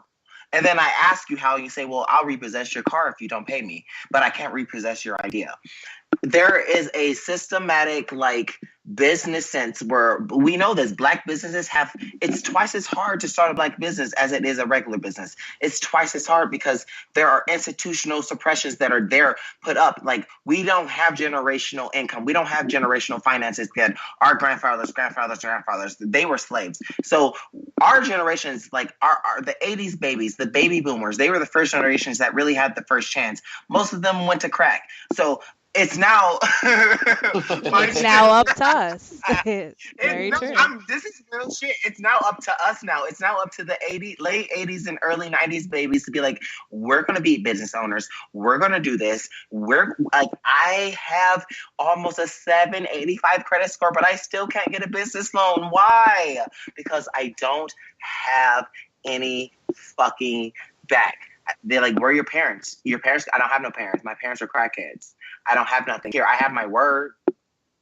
And then I ask you how, and you say, well, I'll repossess your car if you don't pay me, but I can't repossess your idea. There is a systematic, business sense where we know this. Black businesses it's twice as hard to start a black business as it is a regular business. It's twice as hard because there are institutional suppressions that are there put up. Like, we don't have generational income. We don't have generational finances that our grandfathers, they were slaves. So our generations, are the 80s babies, the baby boomers, they were the first generations that really had the first chance. Most of them went to crack. So it's now it's now up to us. Very true. This is real shit. It's now up to us now. It's now up to the late 80s and early 90s babies to be like, we're going to be business owners. We're going to do this. I have almost a 785 credit score, but I still can't get a business loan. Why? Because I don't have any fucking back. They're like, where are your parents? Your parents? I don't have no parents. My parents are crackheads. I don't have nothing. Here, I have my word.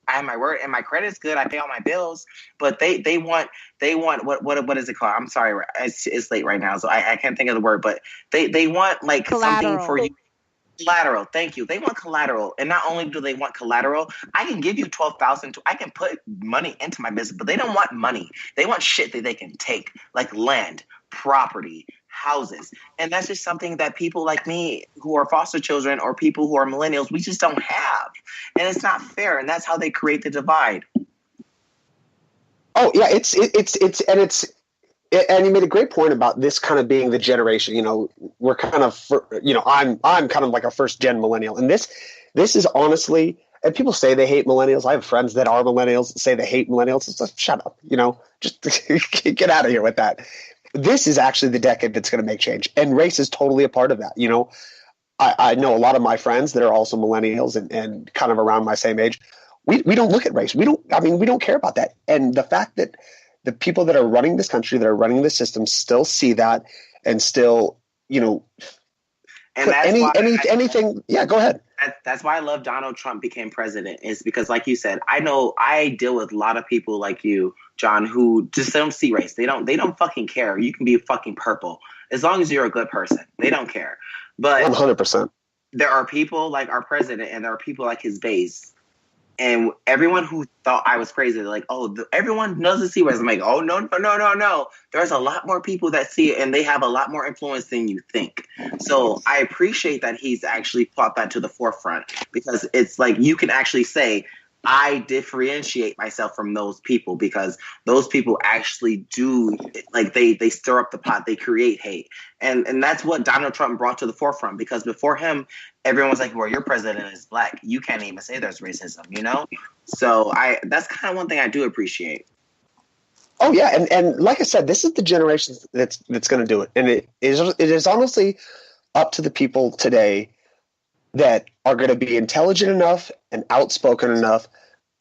And my credit's good. I pay all my bills. But they want what is it called? I'm sorry, it's late right now, so I can't think of the word. But they want something for you. Collateral. Thank you. They want collateral. And not only do they want collateral, I can give you $12,000. I can put money into my business, but they don't want money. They want shit that they can take, like land, property, houses. And that's just something that people like me who are foster children or people who are millennials, we just don't have. And it's not fair. And that's how they create the divide. Oh yeah, and you made a great point about this kind of being the generation. You know, we're kind of, you know, I'm kind of like a first gen millennial, and this is honestly. And people say they hate millennials. I have friends that are millennials that say they hate millennials. It's like, shut up, you know, just get out of here with that. This is actually the decade that's going to make change, and race is totally a part of that. You know, I know a lot of my friends that are also millennials and kind of around my same age. We don't look at race. We don't care about that. And the fact that the people that are running this country, that are running the system, still see that and still, you know, and that's anything. Yeah, go ahead. That's why I love Donald Trump became president, is because, like you said, I know I deal with a lot of people like you, John, who just don't see race. They don't fucking care. You can be fucking purple as long as you're a good person. They don't care. But 100%. There are people like our president, and there are people like his base. And everyone who thought I was crazy, they're like, oh, everyone doesn't see race. I'm like, oh, no. There's a lot more people that see it, and they have a lot more influence than you think. So I appreciate that he's actually brought that to the forefront, because it's like you can actually say, I differentiate myself from those people, because those people actually do, like, they stir up the pot, they create hate. And that's what Donald Trump brought to the forefront, because before him, everyone was like, well, your president is black. You can't even say there's racism, you know? So that's kind of one thing I do appreciate. Oh yeah. And like I said, this is the generation that's going to do it. And it is honestly up to the people today that are going to be intelligent enough and outspoken enough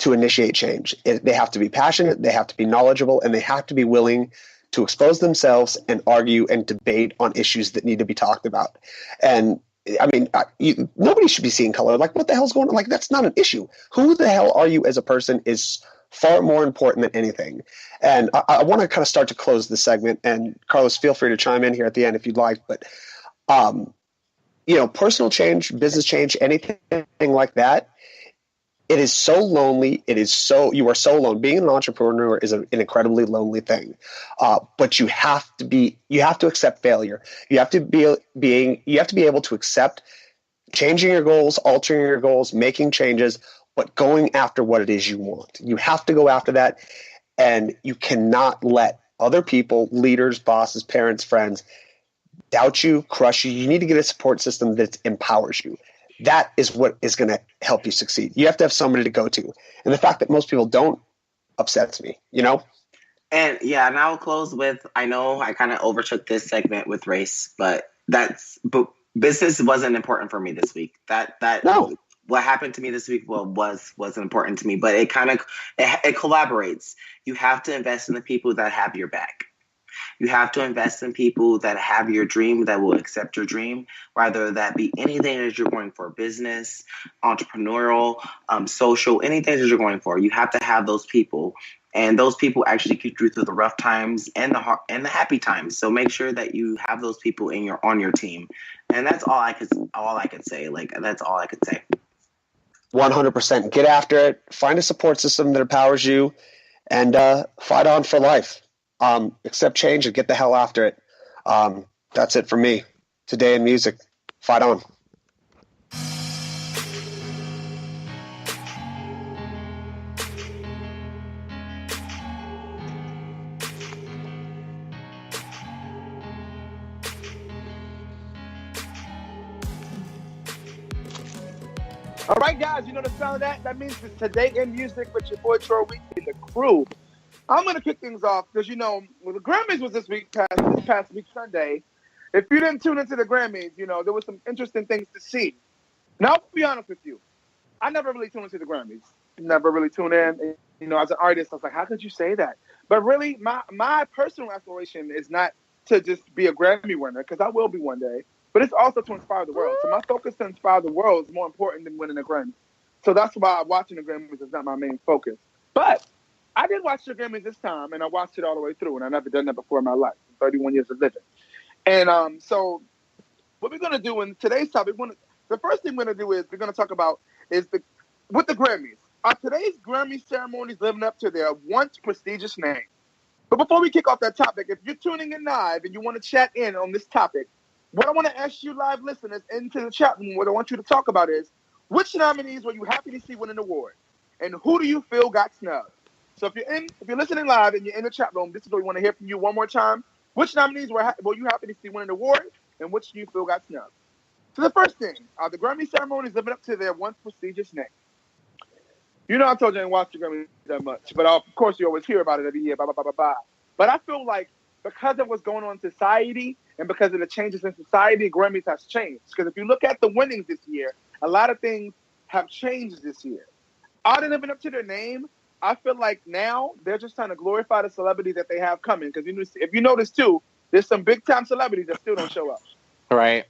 to initiate change. They have to be passionate, they have to be knowledgeable, and they have to be willing to expose themselves and argue and debate on issues that need to be talked about. And I mean, nobody should be seeing color. Like, what the hell's going on? Like, that's not an issue. Who the hell are you as a person is far more important than anything. And I want to kind of start to close the segment. And Carlos, feel free to chime in here at the end if you'd like. But you know, personal change, business change, anything like that, it is so lonely. You are so alone. Being an entrepreneur is an incredibly lonely thing. But you have to accept failure. You have to be able to accept changing your goals, altering your goals, making changes, but going after what it is you want. You have to go after that. And you cannot let other people, leaders, bosses, parents, friends, doubt you, crush you. You need to get a support system that empowers you. That is what is going to help you succeed. You have to have somebody to go to. And the fact that most people don't upsets me, you know? And yeah, and I'll close with, I know I kind of overtook this segment with race, but business wasn't important for me this week. No. What happened to me this week wasn't important to me, but it collaborates. You have to invest in the people that have your back. You have to invest in people that have your dream, that will accept your dream, whether that be anything that you're going for, business, entrepreneurial, social, anything that you're going for. You have to have those people, and those people actually get you through the rough times and the happy times. So make sure that you have those people on your team, and that's all I could say. Like, that's all I could say. 100%. Get after it. Find a support system that empowers you, and fight on for life. Accept change and get the hell after it. That's it for me. Today in music. Fight on. All right, guys, you know the sound of that? That means it's Today in Music with your boy Troy Week and the crew. I'm going to kick things off because, you know, when the Grammys was this past week Sunday, if you didn't tune into the Grammys, you know, there was some interesting things to see. Now, I'll be honest with you. I never really tune into the Grammys. Never really tune in. You know, as an artist, I was like, how could you say that? But really, my personal aspiration is not to just be a Grammy winner, because I will be one day, but it's also to inspire the world. So my focus to inspire the world is more important than winning a Grammy. So that's why watching the Grammys is not my main focus. But I did watch the Grammys this time, and I watched it all the way through, and I've never done that before in my life, 31 years of living. And so what we're going to do in today's topic, the first thing we're going to do is we're going to talk about with the Grammys. Are today's Grammy ceremonies living up to their once prestigious name? But before we kick off that topic, if you're tuning in live and you want to chat in on this topic, what I want to ask you live listeners into the chat room, what I want you to talk about is, which nominees were you happy to see win an award? And who do you feel got snubbed? So if you're listening live and you're in the chat room, this is what we want to hear from you one more time. Which nominees were you happy to see win an award? And which do you feel got snubbed? So the first thing, are the Grammy ceremonies living up to their once prestigious name? You know, I told you I didn't watch the Grammys that much, but of course you always hear about it every year, blah, blah, blah, blah, blah. But I feel like because of what's going on in society and because of the changes in society, Grammys has changed. Because if you look at the winnings this year, a lot of things have changed this year. Are they living up to their name? I feel like now they're just trying to glorify the celebrities that they have coming. Because if you notice too, there's some big time celebrities that still don't show up. Right.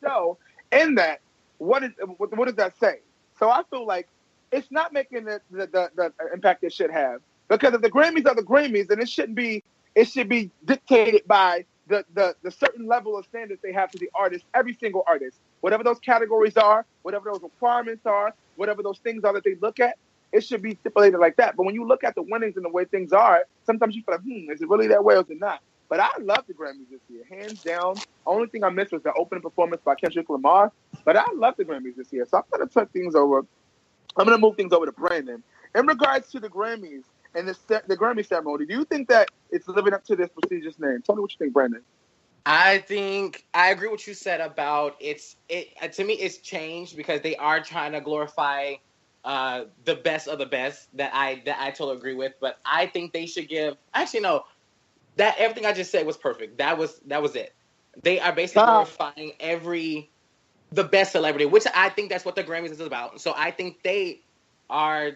So in that, what does that say? So I feel like it's not making the impact it should have. Because if the Grammys are the Grammys, then it should be dictated by the certain level of standards they have to the artist, every single artist. Whatever those categories are, whatever those requirements are, whatever those things are that they look at, it should be stipulated like that. But when you look at the winnings and the way things are, sometimes you feel like, is it really that way or is it not? But I love the Grammys this year, hands down. Only thing I missed was the opening performance by Kendrick Lamar. But I love the Grammys this year. So I'm going to turn things over. I'm going to move things over to Brandon. In regards to the Grammys and the Grammy ceremony, do you think that it's living up to this prestigious name? Tell me what you think, Brandon. I think I agree with what you said about it. To me, it's changed because they are trying to glorify the best of the best that I totally agree with. But I think they should give. Actually, no. That everything I just said was perfect. That was it. They are basically glorifying the best celebrity, which I think that's what the Grammys is about. So I think they are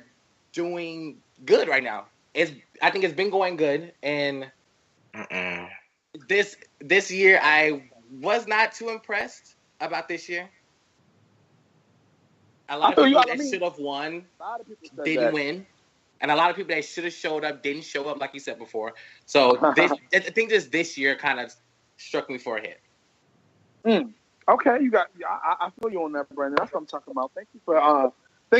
doing good right now. I think it's been going good, and this year I was not too impressed about this year. A lot of people that should have won didn't win. And a lot of people that should have showed up didn't show up, like you said before. So I think this year kind of struck me for a hit. Okay, I feel you on that, Brandon. That's what I'm talking about. Thank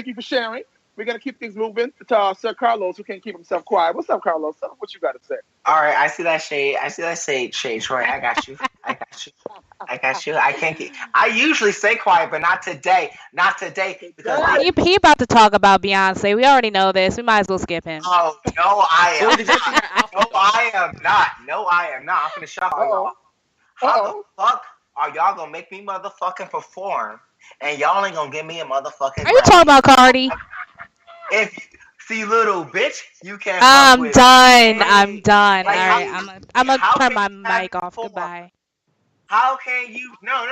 you for sharing. We're gonna keep things moving to Sir Carlos, who can't keep himself quiet. What's up, Carlos? Tell me what you got to say. All right, I see that shade. Shade, Troy. I got you. I can't keep. I usually stay quiet, but not today. Because he about to talk about Beyonce. We already know this. We might as well skip him. Oh no, I am not. No, I am not. I'm gonna shock y'all. How the fuck are y'all gonna make me motherfucking perform, and y'all ain't gonna give me a motherfucking? Are you talking about Cardi? If you see, little bitch, you can't. I'm done. Like, all right, I'm gonna turn my mic off. Goodbye. How can you? No.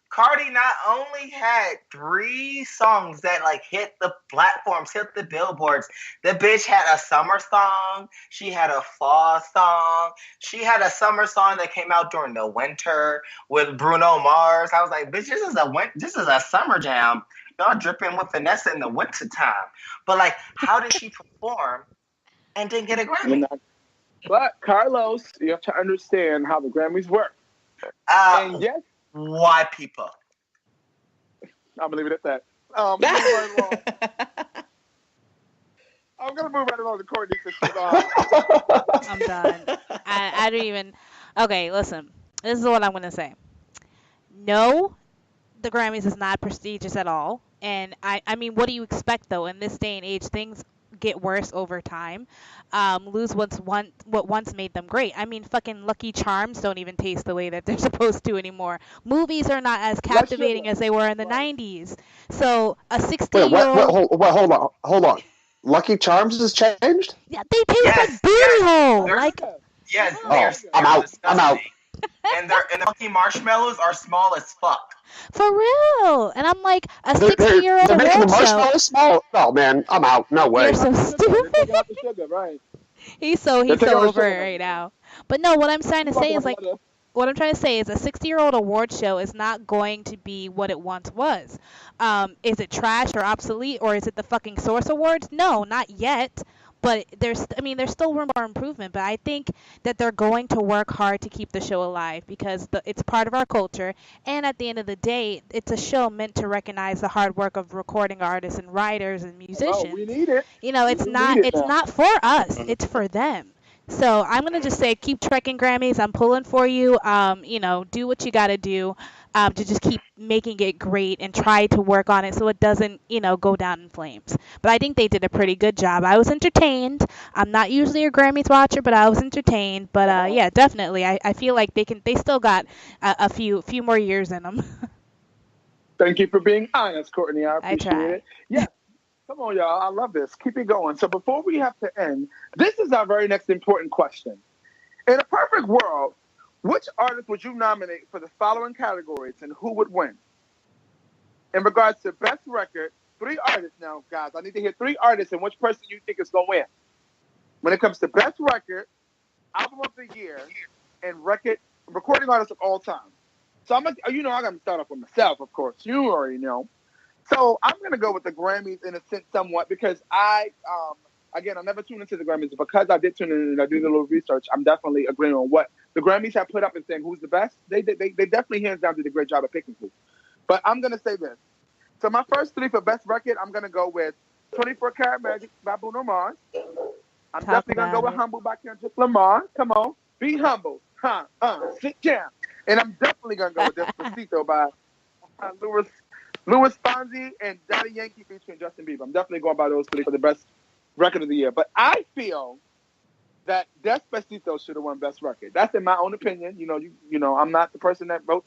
Cardi not only had 3 songs that hit the platforms, hit the billboards. The bitch had a summer song. She had a fall song. She had a summer song that came out during the winter with Bruno Mars. I was like, bitch, this is a summer jam. Y'all dripping with Vanessa in the winter time. But how did she perform and didn't get a Grammy? But Carlos, you have to understand how the Grammys work. And yes, why people? I'm gonna leave it at that. I'm gonna move right along to Courtney. I'm done. I don't even. Okay, listen. This is what I'm gonna say. No, the Grammys is not prestigious at all. And I mean, what do you expect though? In this day and age, things get worse over time. Lose what once made them great. I mean, fucking Lucky Charms don't even taste the way that they're supposed to anymore. Movies are not as captivating as they were in the 90s. So a 16-year-old... Wait, hold on. Lucky Charms has changed? Yeah, they taste like booty hole. Yes, I'm out. And the Lucky marshmallows are small as fuck. For real. And I'm like, a 60-year-old they're making award the marshmallows small? Oh, man, I'm out. No way. You're so stupid. Right. He's so over it right now. But no, what I'm trying to say is what I'm trying to say is a 60-year-old award show is not going to be what it once was. Is it trash or obsolete, or is it the fucking Source Awards? No, not yet. But there's still room for improvement. But I think that they're going to work hard to keep the show alive because it's part of our culture. And at the end of the day, it's a show meant to recognize the hard work of recording artists and writers and musicians. Oh, we need it. You know, it's not for us. It's for them. So I'm gonna just say, keep trekking, Grammys. I'm pulling for you. Do what you gotta do, to just keep making it great and try to work on it so it doesn't, go down in flames. But I think they did a pretty good job. I was entertained. I'm not usually a Grammys watcher, but I was entertained. But yeah, definitely. I feel like they still got a few more years in them. Thank you for being honest, Courtney. I appreciate try. it. Yeah. Come on, y'all. I love this. Keep it going. So before we have to end, this is our very next important question. In a perfect world, which artist would you nominate for the following categories and who would win? In regards to best record, 3 artists now, guys. I need to hear 3 artists and which person you think is going to win. When it comes to best record, album of the year, and recording artist of all time. So I got to start off with myself, of course. You already know. So I'm going to go with the Grammys in a sense somewhat because I never tune into the Grammys. Because I did tune in and I did a little research, I'm definitely agreeing on what the Grammys have put up and saying who's the best. They definitely hands down did a great job of picking who. But I'm going to say this. So my first 3 for best record, I'm going to go with 24 Karat Magic by Bruno Mars. I'm definitely going to go with Humble by Kendrick Lamar. Come on. Be humble. Sit down. And I'm definitely going to go with Despacito by Louis Fonsi and Daddy Yankee featuring Justin Bieber. I'm definitely going by those 3 for the best record of the year. But I feel that Despacito should have won best record. That's in my own opinion. I'm not the person that votes.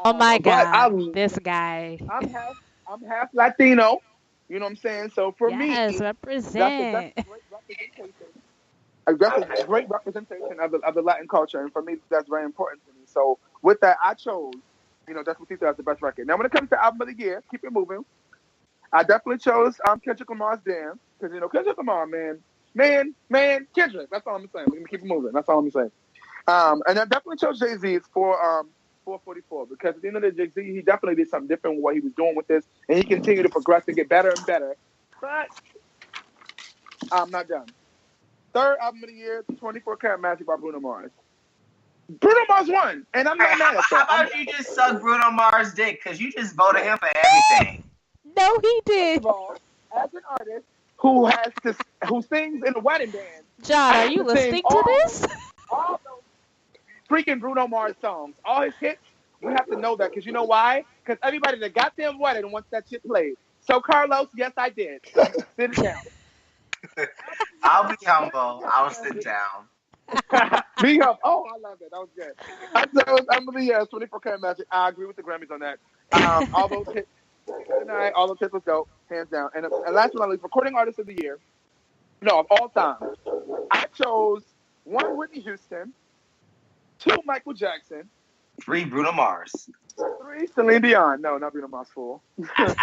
Oh my God, this guy. I'm half Latino. You know what I'm saying? So for me, represent. That's a great representation of the Latin culture, and for me, that's very important to me. So with that, I chose, Despacito as the best record. Now, when it comes to album of the year, keep it moving. I definitely chose Kendrick Lamar's Damn, because Kendrick Lamar, man, Kendrick. That's all I'm saying. We're gonna keep it moving. That's all I'm saying. And I definitely chose Jay-Z's for 444 because at the end of the day, Jay-Z, he definitely did something different with what he was doing with this, and he continued to progress and get better and better. But I'm not done. Third album of the year, 24 Karat Magic by Bruno Mars. Bruno Mars won, and I'm not mad at that. How about you just suck Bruno Mars' dick? Because you just voted him for everything. No, he did. First of all, as an artist who sings in a wedding band. John, are you listening to this? All those freaking Bruno Mars songs, all his hits, we have to know that. Because you know why? Because everybody that got them wedding wants that shit played. So, Carlos, yes, I did. Sit down. I'll be humble. I'll sit down. Be humble. Oh, I love that. That was good. I'm going to 24 Karat Magic. I agree with the Grammys on that. All those hits tonight, all those hits was dope, hands down. And last but not least, recording artist of the year. No, of all time. I chose 1 Whitney Houston, 2 Michael Jackson, 3 Bruno Mars, 3 Celine Dion. No, not Bruno Mars, fool.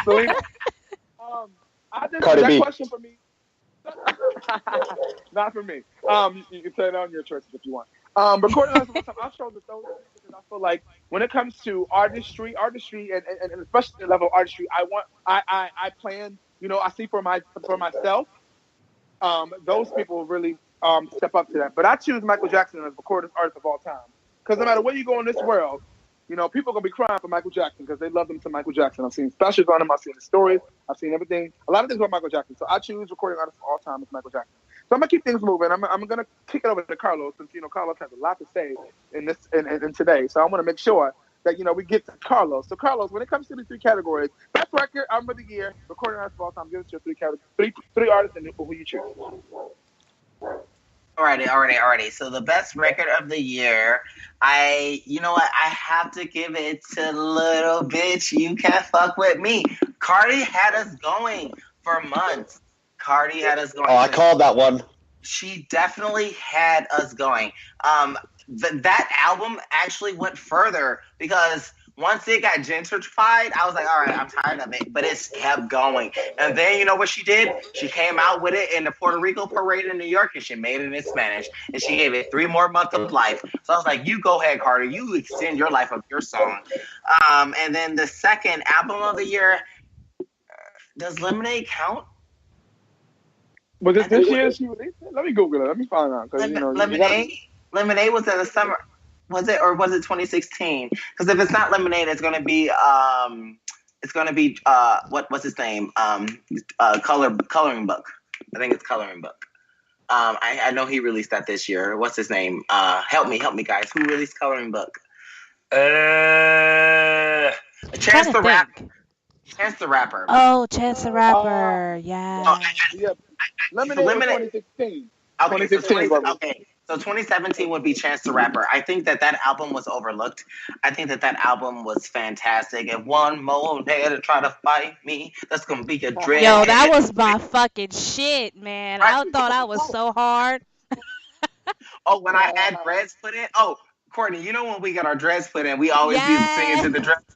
Celine. I just Cardi that B. question for me. Not for me. You can turn it on your choices if you want. Recording artists of all time, I chose those because I feel like when it comes to artistry, and especially the level of artistry, I plan. I see for myself. Those people really step up to that. But I choose Michael Jackson as recording artist of all time because no matter where you go in this world, people are going to be crying for Michael Jackson because they love them to Michael Jackson. I've seen specials on him. I've seen the stories. I've seen everything. A lot of things about Michael Jackson. So I choose recording artist of all time as Michael Jackson. So I'm going to keep things moving. I'm going to kick it over to Carlos since, Carlos has a lot to say in this in today. So I want to make sure that, we get to Carlos. So Carlos, when it comes to these 3 categories, best record, album of the year, recording artist of all time, give us your 3 categories, 3 artists and who you choose. Alrighty. So the best record of the year, I have to give it to Little Bitch. You Can't Fuck With Me. Cardi had us going for months. Cardi had us going. Oh, I called that one. She definitely had us going. That album actually went further because once it got gentrified, I was like, all right, I'm tired of it. But it's kept going. And then you know what she did? She came out with it in the Puerto Rico parade in New York, and she made it in Spanish. And she gave it 3 more months of life. So I was like, you go ahead, Carter. You extend your life of your song. And then the second album of the year, does Lemonade count? Was it this year she released it? Let me Google it. Let me find out. Lemonade was in the summer. Was it, or was it 2016? Because if it's not Lemonade, it's gonna be what's his name? Coloring Book. I think it's Coloring Book. I know he released that this year. What's his name? Help me, guys. Who released Coloring Book? Chance the Rapper. Chance the Rapper. Oh, Chance the Rapper. Yeah. Yeah. Lemonade 2016. Okay, 2016. So 2017 would be Chance the Rapper. I think that album was overlooked. I think that album was fantastic. And one more day to try to fight me, that's gonna be a dread. Yo, that was my fucking shit, man. I thought I was so hard. Oh, when I had dreads put in. Oh, Courtney, you know when we got our dreads put in, we always be singing to the dreads.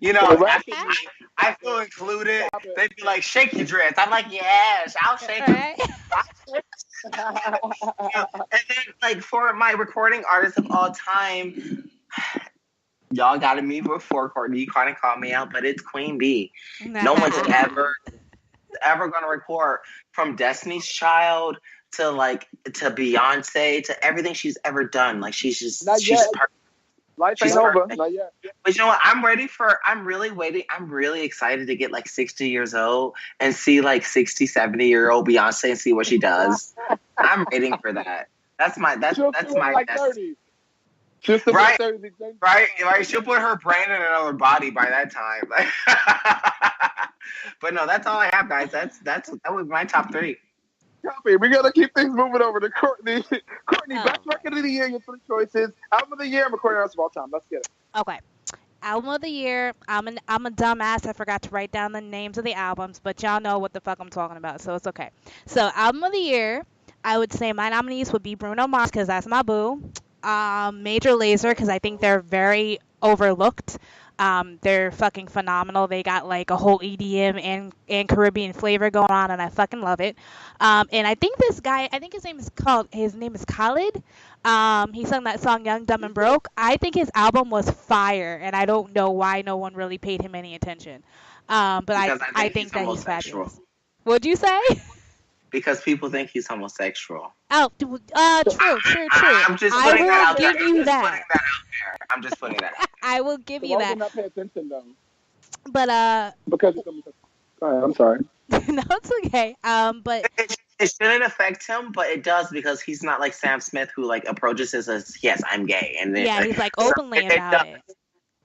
You know, I feel included. They'd be like, shake your dreads. I'm like, yes, I'll shake them. And then, like, for my recording artist of all time, y'all got me before Courtney. You kind of called me out, but it's Queen Bee. No one's ever going to record from Destiny's Child to Beyonce to everything she's ever done. Like, she's perfect. Life ain't over. Not yet. But you know what? I'm really waiting. I'm really excited to get like 60 years old and see like 60, 70-year-old Beyonce and see what she does. I'm waiting for that. That's my like 30. Right. She'll put her brain in another body by that time. But no, that's all I have, guys. That was my top 3. Copy. We gotta keep things moving over to Courtney. Courtney, best record of the year, your 3 choices. Album of the year, recording artist of all time. Let's get it. Okay. Album of the year. I'm a dumbass. I forgot to write down the names of the albums, but y'all know what the fuck I'm talking about, so it's okay. So, album of the year, I would say my nominees would be Bruno Mars, because that's my boo. Major Lazer, because I think they're very overlooked. They're fucking phenomenal. They got like a whole EDM and Caribbean flavor going on, and I fucking love it. And I think this guy, his name is Khalid. He sung that song Young, Dumb, and Broke. I think his album was fire, and I don't know why no one really paid him any attention. But I think that he's fabulous. What'd you say? Because people think he's homosexual. Oh, true. I'm just putting that out there. I'm just putting that out there. I will give you that. Not pay attention though. But because I'm sorry. No, it's okay. But it shouldn't affect him, but it does because he's not like Sam Smith who like approaches this as yes, I'm gay, and then he's like openly about it.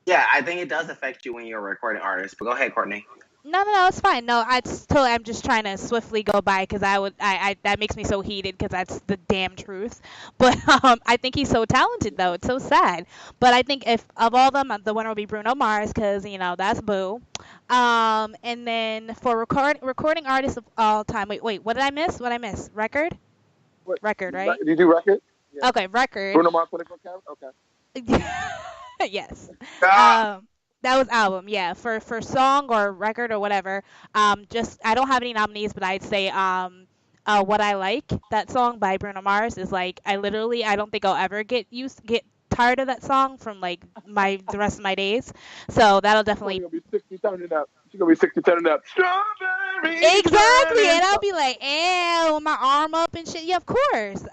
Yeah, I think it does affect you when you're a recording artist. But go ahead, Courtney. No, it's fine. No, I'm just trying to swiftly go by because that makes me so heated because that's the damn truth. But I think he's so talented though. It's so sad. But I think if of all them, the winner will be Bruno Mars because that's boo. And then for recording artist of all time. Wait, what did I miss? Record? Record, right? Did you do record? Yeah. Okay, record. Bruno Mars 24 Karat? Okay. Yes. That was album, yeah. For song or record or whatever, I don't have any nominees, but I'd say What I Like, that song by Bruno Mars is like I don't think I'll ever get tired of that song from like the rest of my days. So that'll definitely. She's gonna be 60 turning up. Strawberry. Exactly, and I'll be like, with my arm up and shit. Yeah, of course.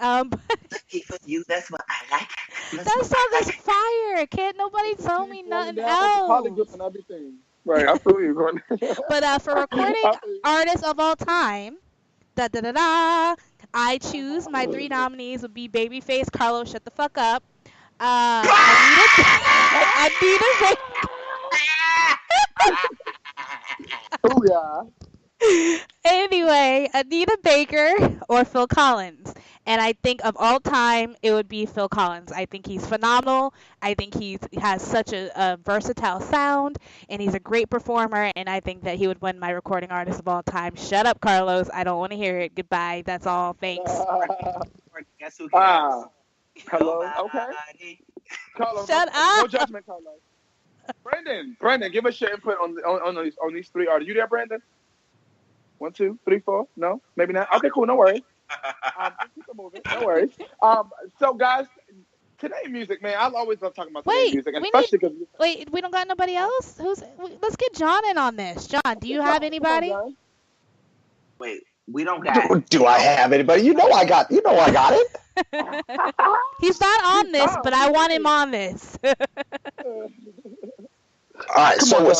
You, that's what I like. That song is fire. Can't nobody tell me nothing else. And everything. Right, I feel you, Courtney. But for recording artists of all time, I choose my 3 nominees would be Babyface, Carlos, shut the fuck up. Anita. Oh yeah. Anyway, Anita Baker or Phil Collins. And I think of all time, it would be Phil Collins. I think he's phenomenal. I think he has such a versatile sound, and he's a great performer, and I think that he would win my recording artist of all time. Shut up, Carlos. I don't want to hear it. Goodbye. That's all. Thanks. Guess who cares? Hello? Okay. Carlos, Shut up. No judgment, Carlos. Brandon, give us your input on these 3 artists. You there, Brandon? 1, 2, 3, 4. No, maybe not. Okay, cool. No worries. Keep it moving. No worries. So guys, today music, man. I always love talking about today music, and especially because. Wait, we don't got nobody else. Let's get John in on this. John, do you have anybody? Wait, we don't got. Do I have anybody? You know I got it. He's not on this, but I want him on this. All right, so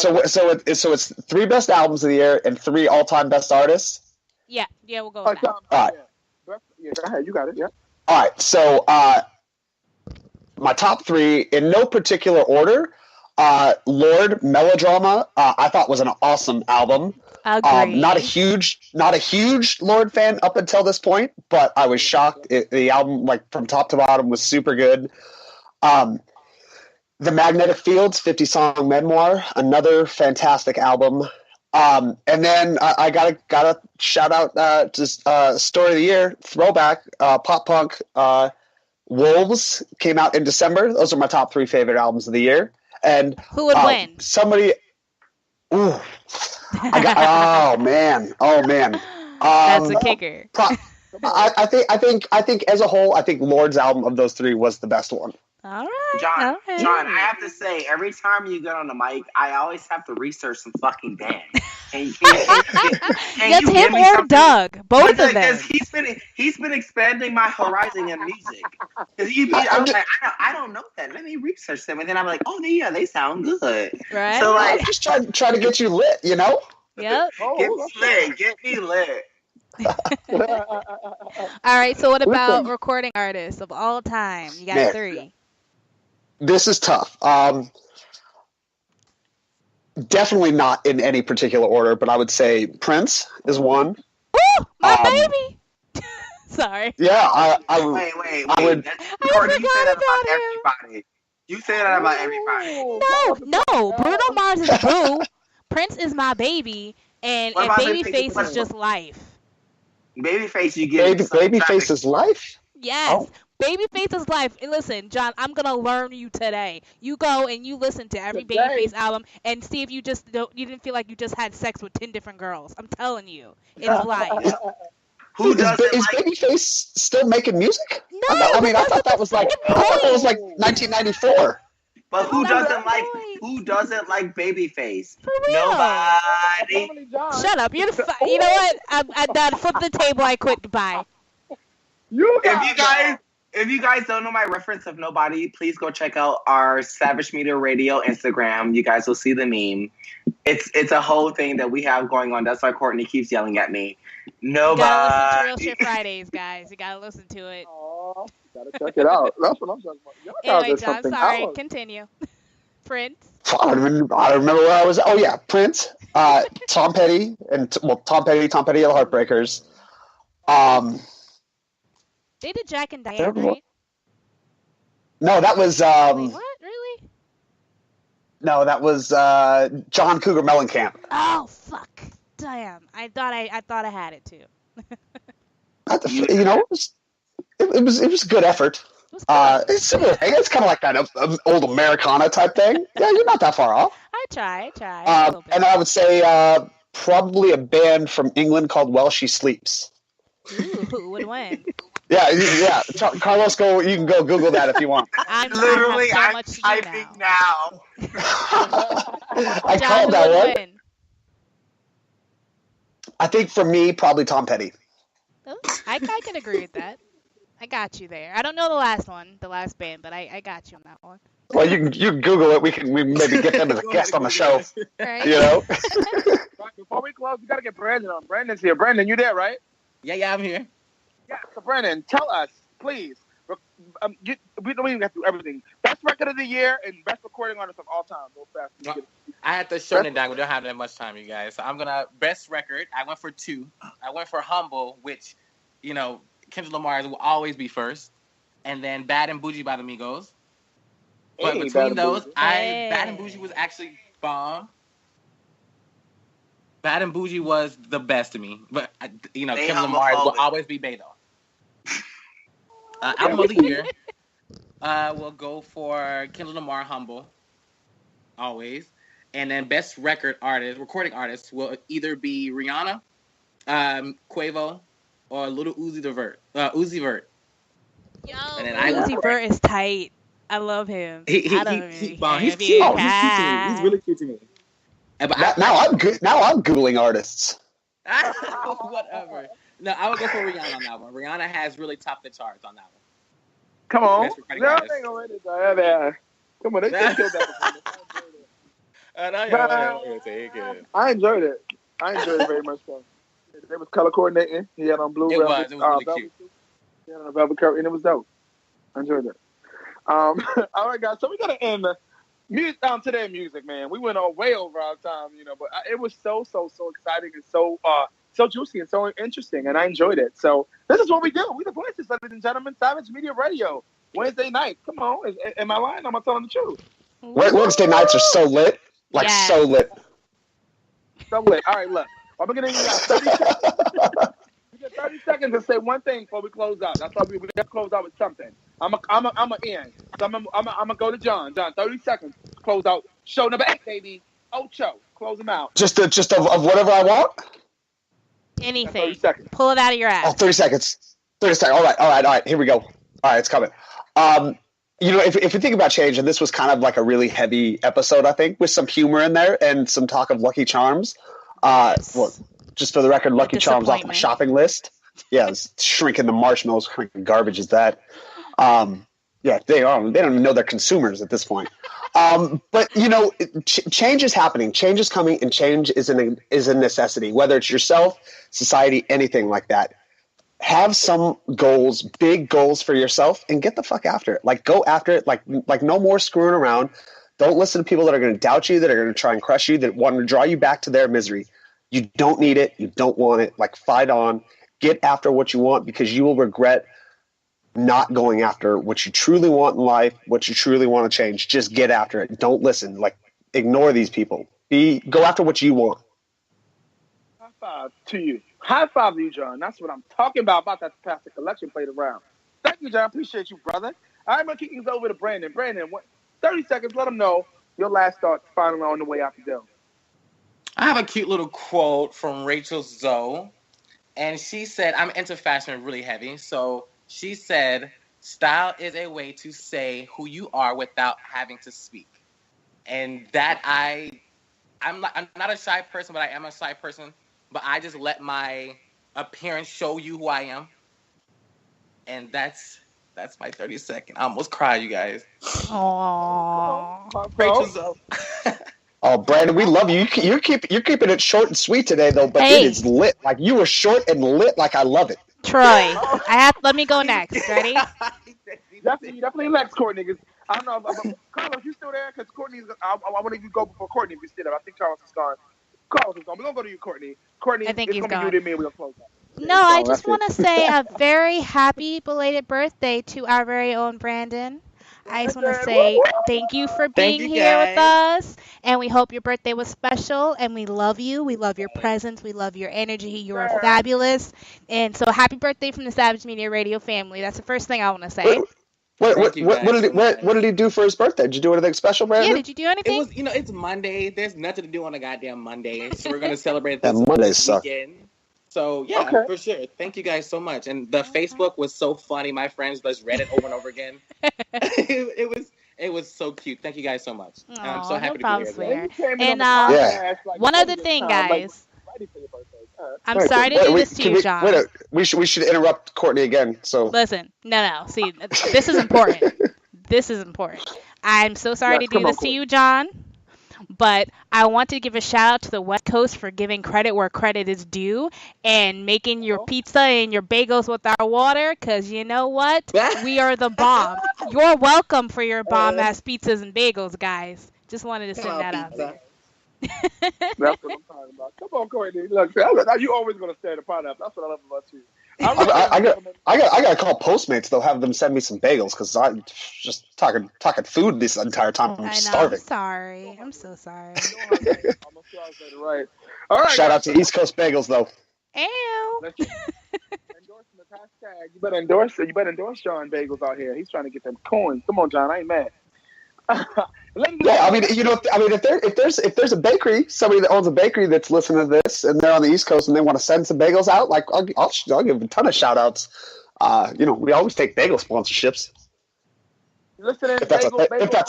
it's 3 best albums of the year and 3 all-time best artists. Yeah, we'll go with that. All right. Yeah, go ahead. You got it. Yeah. All right. So my top three, in no particular order. Lorde Melodrama, I thought was an awesome album. Agreed. Not a huge Lorde fan up until this point, but I was shocked. The album, like from top to bottom, was super good. The Magnetic Fields 50-song memoir, another fantastic album. And then I gotta shout out to Story of the Year, throwback, pop punk. Wolves came out in December. Those are my top three favorite albums of the year. And who would win? Somebody. Ooh, oh man. That's a kicker. I think as a whole, I think Lorde's album of those three was the best one. All right. John, I have to say, every time you get on the mic, I always have to research some fucking bands. That's him or Doug, both of them. Because he's been expanding my horizon in music. I'm like, I don't know that. Let me research them, and then I'm like, oh yeah, they sound good. Right. So like, I'm just trying to get you lit, you know. Yep. Get me lit. All right. So what about recording artists of all time? You got three. This is tough. Definitely not in any particular order, but I would say Prince is one. Ooh, my baby. Sorry. Yeah, I Wait. I would. Courtney, you say that about everybody. You say that about everybody. No. Bruno Mars is boo. Prince is my baby, and Babyface is just life. Babyface, you get Babyface is life. Yes. Oh. Babyface is life. And listen, John, I'm gonna learn you today. You go and you listen to every Babyface album and see if you didn't feel like you just had sex with 10 different girls. I'm telling you, it's life. Is Babyface still making music? No, I thought that was like 1994. But who doesn't like Babyface? For real. Nobody. Shut up. You know what? I'm done. Flip the table. I quit. Goodbye. If you guys don't know my reference of Nobody, please go check out our Savage Media Radio Instagram. You guys will see the meme. It's a whole thing that we have going on. That's why Courtney keeps yelling at me. Nobody. You gotta listen to Real Shit Fridays, guys. You gotta listen to it. Oh, gotta check it out. That's what I'm talking about. Anyway, John, sorry. Continue. Prince. I remember where I was. Oh yeah, Prince, Tom Petty, and Tom Petty and the Heartbreakers. They did Jack and Diane, right? No, that was. Wait, what? Really? No, that was John Cougar Mellencamp. Oh fuck! Damn, I thought I had it too. You know, it was a good effort. It's similar thing. It's kind of like that old Americana type thing. Yeah, you're not that far off. I try. And I would say probably a band from England called While She Sleeps. Ooh, who would win? Yeah. Carlos, you can go Google that if you want. I'm typing now. I called that one. Win? I think for me, probably Tom Petty. Oh, I can agree with that. I got you there. I don't know the last band, but I got you on that one. Well, you can Google it. We maybe get them as a guest on the show. Right. You know. Before we close, we gotta get Brandon on. Brandon's here. Brandon, you there, right? Yeah, I'm here. Yeah, so Brandon, tell us, please. We don't even have to do everything. Best record of the year and best recording artist of all time. Go fast. I had to shorten it down. We don't have that much time, you guys. So I'm gonna best record. I went for 2. I went for Humble, which, Kendrick Lamar will always be first, and then Bad and Bougie by the Migos. But between those, Bad and Bougie was actually bomb. Bad and Bougie was the best to me, but Kendrick Lamar will always be Beto. Album of the year, we'll go for Kendrick Lamar, Humble, always, and then best recording artist will either be Rihanna, Quavo, or Little Uzi Vert. Uzi Vert. Yo, Uzi Vert is tight. I love him. He's cute. He's cute to me. He's really cute to me. Now I'm Googling artists. Whatever. No, I would go for Rihanna on that one. Rihanna has really topped the charts on that one. Come on. Come on, they killed that. I enjoyed it. I enjoyed it very much. So. They was color coordinating. He had on blue. It was really cute. Yeah, on a velvet curtain, and it was dope. I enjoyed it. All right, guys. So we gotta end today music, man. We went way over our time, but it was so exciting and so juicy and so interesting, and I enjoyed it. So this is what we do. We the voices, ladies and gentlemen. Savage Media Radio, Wednesday night. Come on, am I lying? Am I telling the truth? Wednesday nights are so lit, so lit. So lit. All right, look. I'm gonna give you 30 seconds. You get 30 seconds to say one thing before we close out. That's why we got to close out with something. I'm a end. So I'm gonna go to John. John, 30 seconds. Close out. Show number 8, baby. Ocho. Close them out. Just of whatever I want. Anything. 30 seconds. Pull it out of your ass. 30 seconds. 30 seconds. All right. Here we go. All right, it's coming. If we think about change, and this was kind of like a really heavy episode, I think, with some humor in there and some talk of Lucky Charms. Well, just for the record, Lucky Charms off my shopping list. Yeah, it's shrinking the marshmallows. What kind of garbage is that? Yeah, they are. They don't even know they're consumers at this point. But change is happening. Change is coming, and change is a necessity. Whether it's yourself, society, anything like that. Have some goals, big goals for yourself, and get the fuck after it. Like, go after it. Like no more screwing around. Don't listen to people that are going to doubt you, that are going to try and crush you, that want to draw you back to their misery. You don't need it. You don't want it. Like, fight on. Get after what you want, because you will regret not going after what you truly want in life, what you truly want to change. Just get after it. Don't listen. Like, ignore these people. Go after what you want. High five to you. High five to you, John. That's what I'm talking about that plastic collection played around. Thank you, John. Appreciate you, brother. I'm going to kick things over to Brandon. Brandon, 30 seconds. Let them know your last thoughts finally on the way out the door. I have a cute little quote from Rachel Zoe, and she said, I'm into fashion really heavy, so she said, style is a way to say who you are without having to speak. And that I'm not a shy person, but I am a shy person, but I just let my appearance show you who I am. And that's my 30 second. I almost cried, you guys. Aww. Rachel Zoe. Oh, Brandon, we love you. You're keeping it short and sweet today, though. But it is lit. Like, you were short and lit. Like, I love it. Troy, let me go next. Ready? Definitely next, Courtney. I don't know, Carlos, you still there? Because Courtney's. I want to go before Courtney. If you still there, I think Carlos is gone. Carlos is gone. We're gonna go to you, Courtney. Courtney, I think it's he's gonna gone. be you and me. We're gonna close out. No, I just want to say a very happy belated birthday to our very own Brandon. I just want to say thank you for being here with us, and we hope your birthday was special, and we love you. We love your presence. We love your energy. You are fabulous. And so happy birthday from the Savage Media Radio family. That's the first thing I want to say. What did he do for his birthday? Did you do anything special, Brandon? Yeah, did you do anything? It was, it's Monday. There's nothing to do on a goddamn Monday, so we're going to celebrate this Monday suck. weekend. So, yeah, for sure. Thank you guys so much. And the Facebook was so funny. My friends just read it over and over again. It was so cute. Thank you guys so much. I'm so happy to be here. And one other thing, guys. I'm sorry to do this to you, John. We should interrupt Courtney again. So listen, no. See, this is important. This is important. I'm so sorry to do this to you, John. But I want to give a shout out to the West Coast for giving credit where credit is due and making your pizza and your bagels with our water, because you know what? We are the bomb. You're welcome for your bomb-ass pizzas and bagels, guys. Just wanted to send that out. That's what I'm talking about. Come on, Courtney. Look, you always going to stay in the pineapple. That's what I love about you. I got to call Postmates. They'll have them send me some bagels, because I'm just talking food this entire time. I'm starving. I'm sorry. I'm so sorry. Right. All right. Shout out to East Coast Bagels, though. Ew. Endorsement hashtag. You better endorse it. You better endorse John Bagels out here. He's trying to get them coins. Come on, John. I ain't mad. Yeah, I mean, if there's a bakery, somebody that owns a bakery that's listening to this, and they're on the East Coast and they want to send some bagels out, like I'll give a ton of shout outs. We always take bagel sponsorships. If that's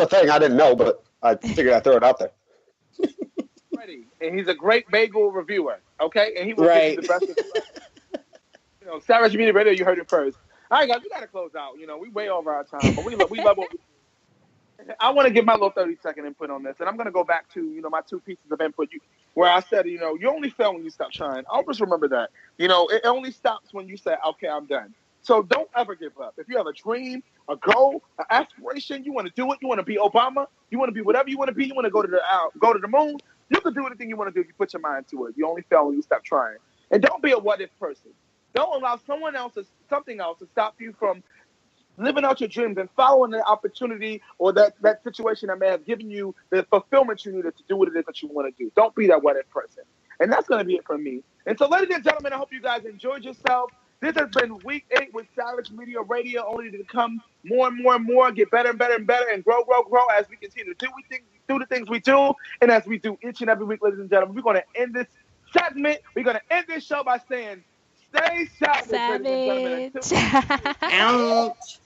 a thing, I didn't know, but I figured I'd throw it out there. And he's a great bagel reviewer. Okay, and he will give you the best. Savage Media Radio, you heard it first. All right, guys, we gotta close out. We way over our time, but we love what we do. I want to give my little 30-second input on this, and I'm going to go back to, my two pieces of input where I said, you only fail when you stop trying. Always remember that. It only stops when you say, okay, I'm done. So don't ever give up. If you have a dream, a goal, an aspiration, you want to do it. You want to be Obama. You want to be whatever you want to be. You want to go to the moon. You can do anything you want to do if you put your mind to it. You only fail when you stop trying. And don't be a what if person. Don't allow something else to stop you from living out your dreams and following the opportunity or that situation that may have given you the fulfillment you needed to do what it is that you want to do. Don't be that what if person. And that's going to be it from me. And so, ladies and gentlemen, I hope you guys enjoyed yourself. This has been week 8 with Savage Media Radio, only to come more and more and more, get better and better and better, and grow as we continue to do the things we do. And as we do each and every week, ladies and gentlemen, we're going to end this segment. We're going to end this show by saying, stay savage, ladies and gentlemen. Ouch.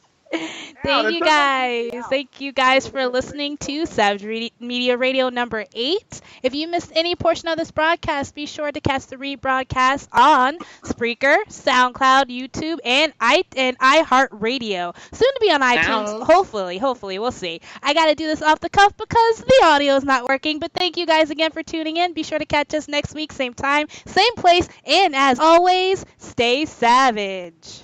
Thank you guys. Thank you guys for listening to Savage Media Radio number 8. If you missed any portion of this broadcast, be sure to catch the rebroadcast on Spreaker, SoundCloud, YouTube, and iHeartRadio. Soon to be on iTunes. Hopefully, we'll see. I got to do this off the cuff because the audio is not working. But thank you guys again for tuning in. Be sure to catch us next week, same time, same place, and as always, stay savage.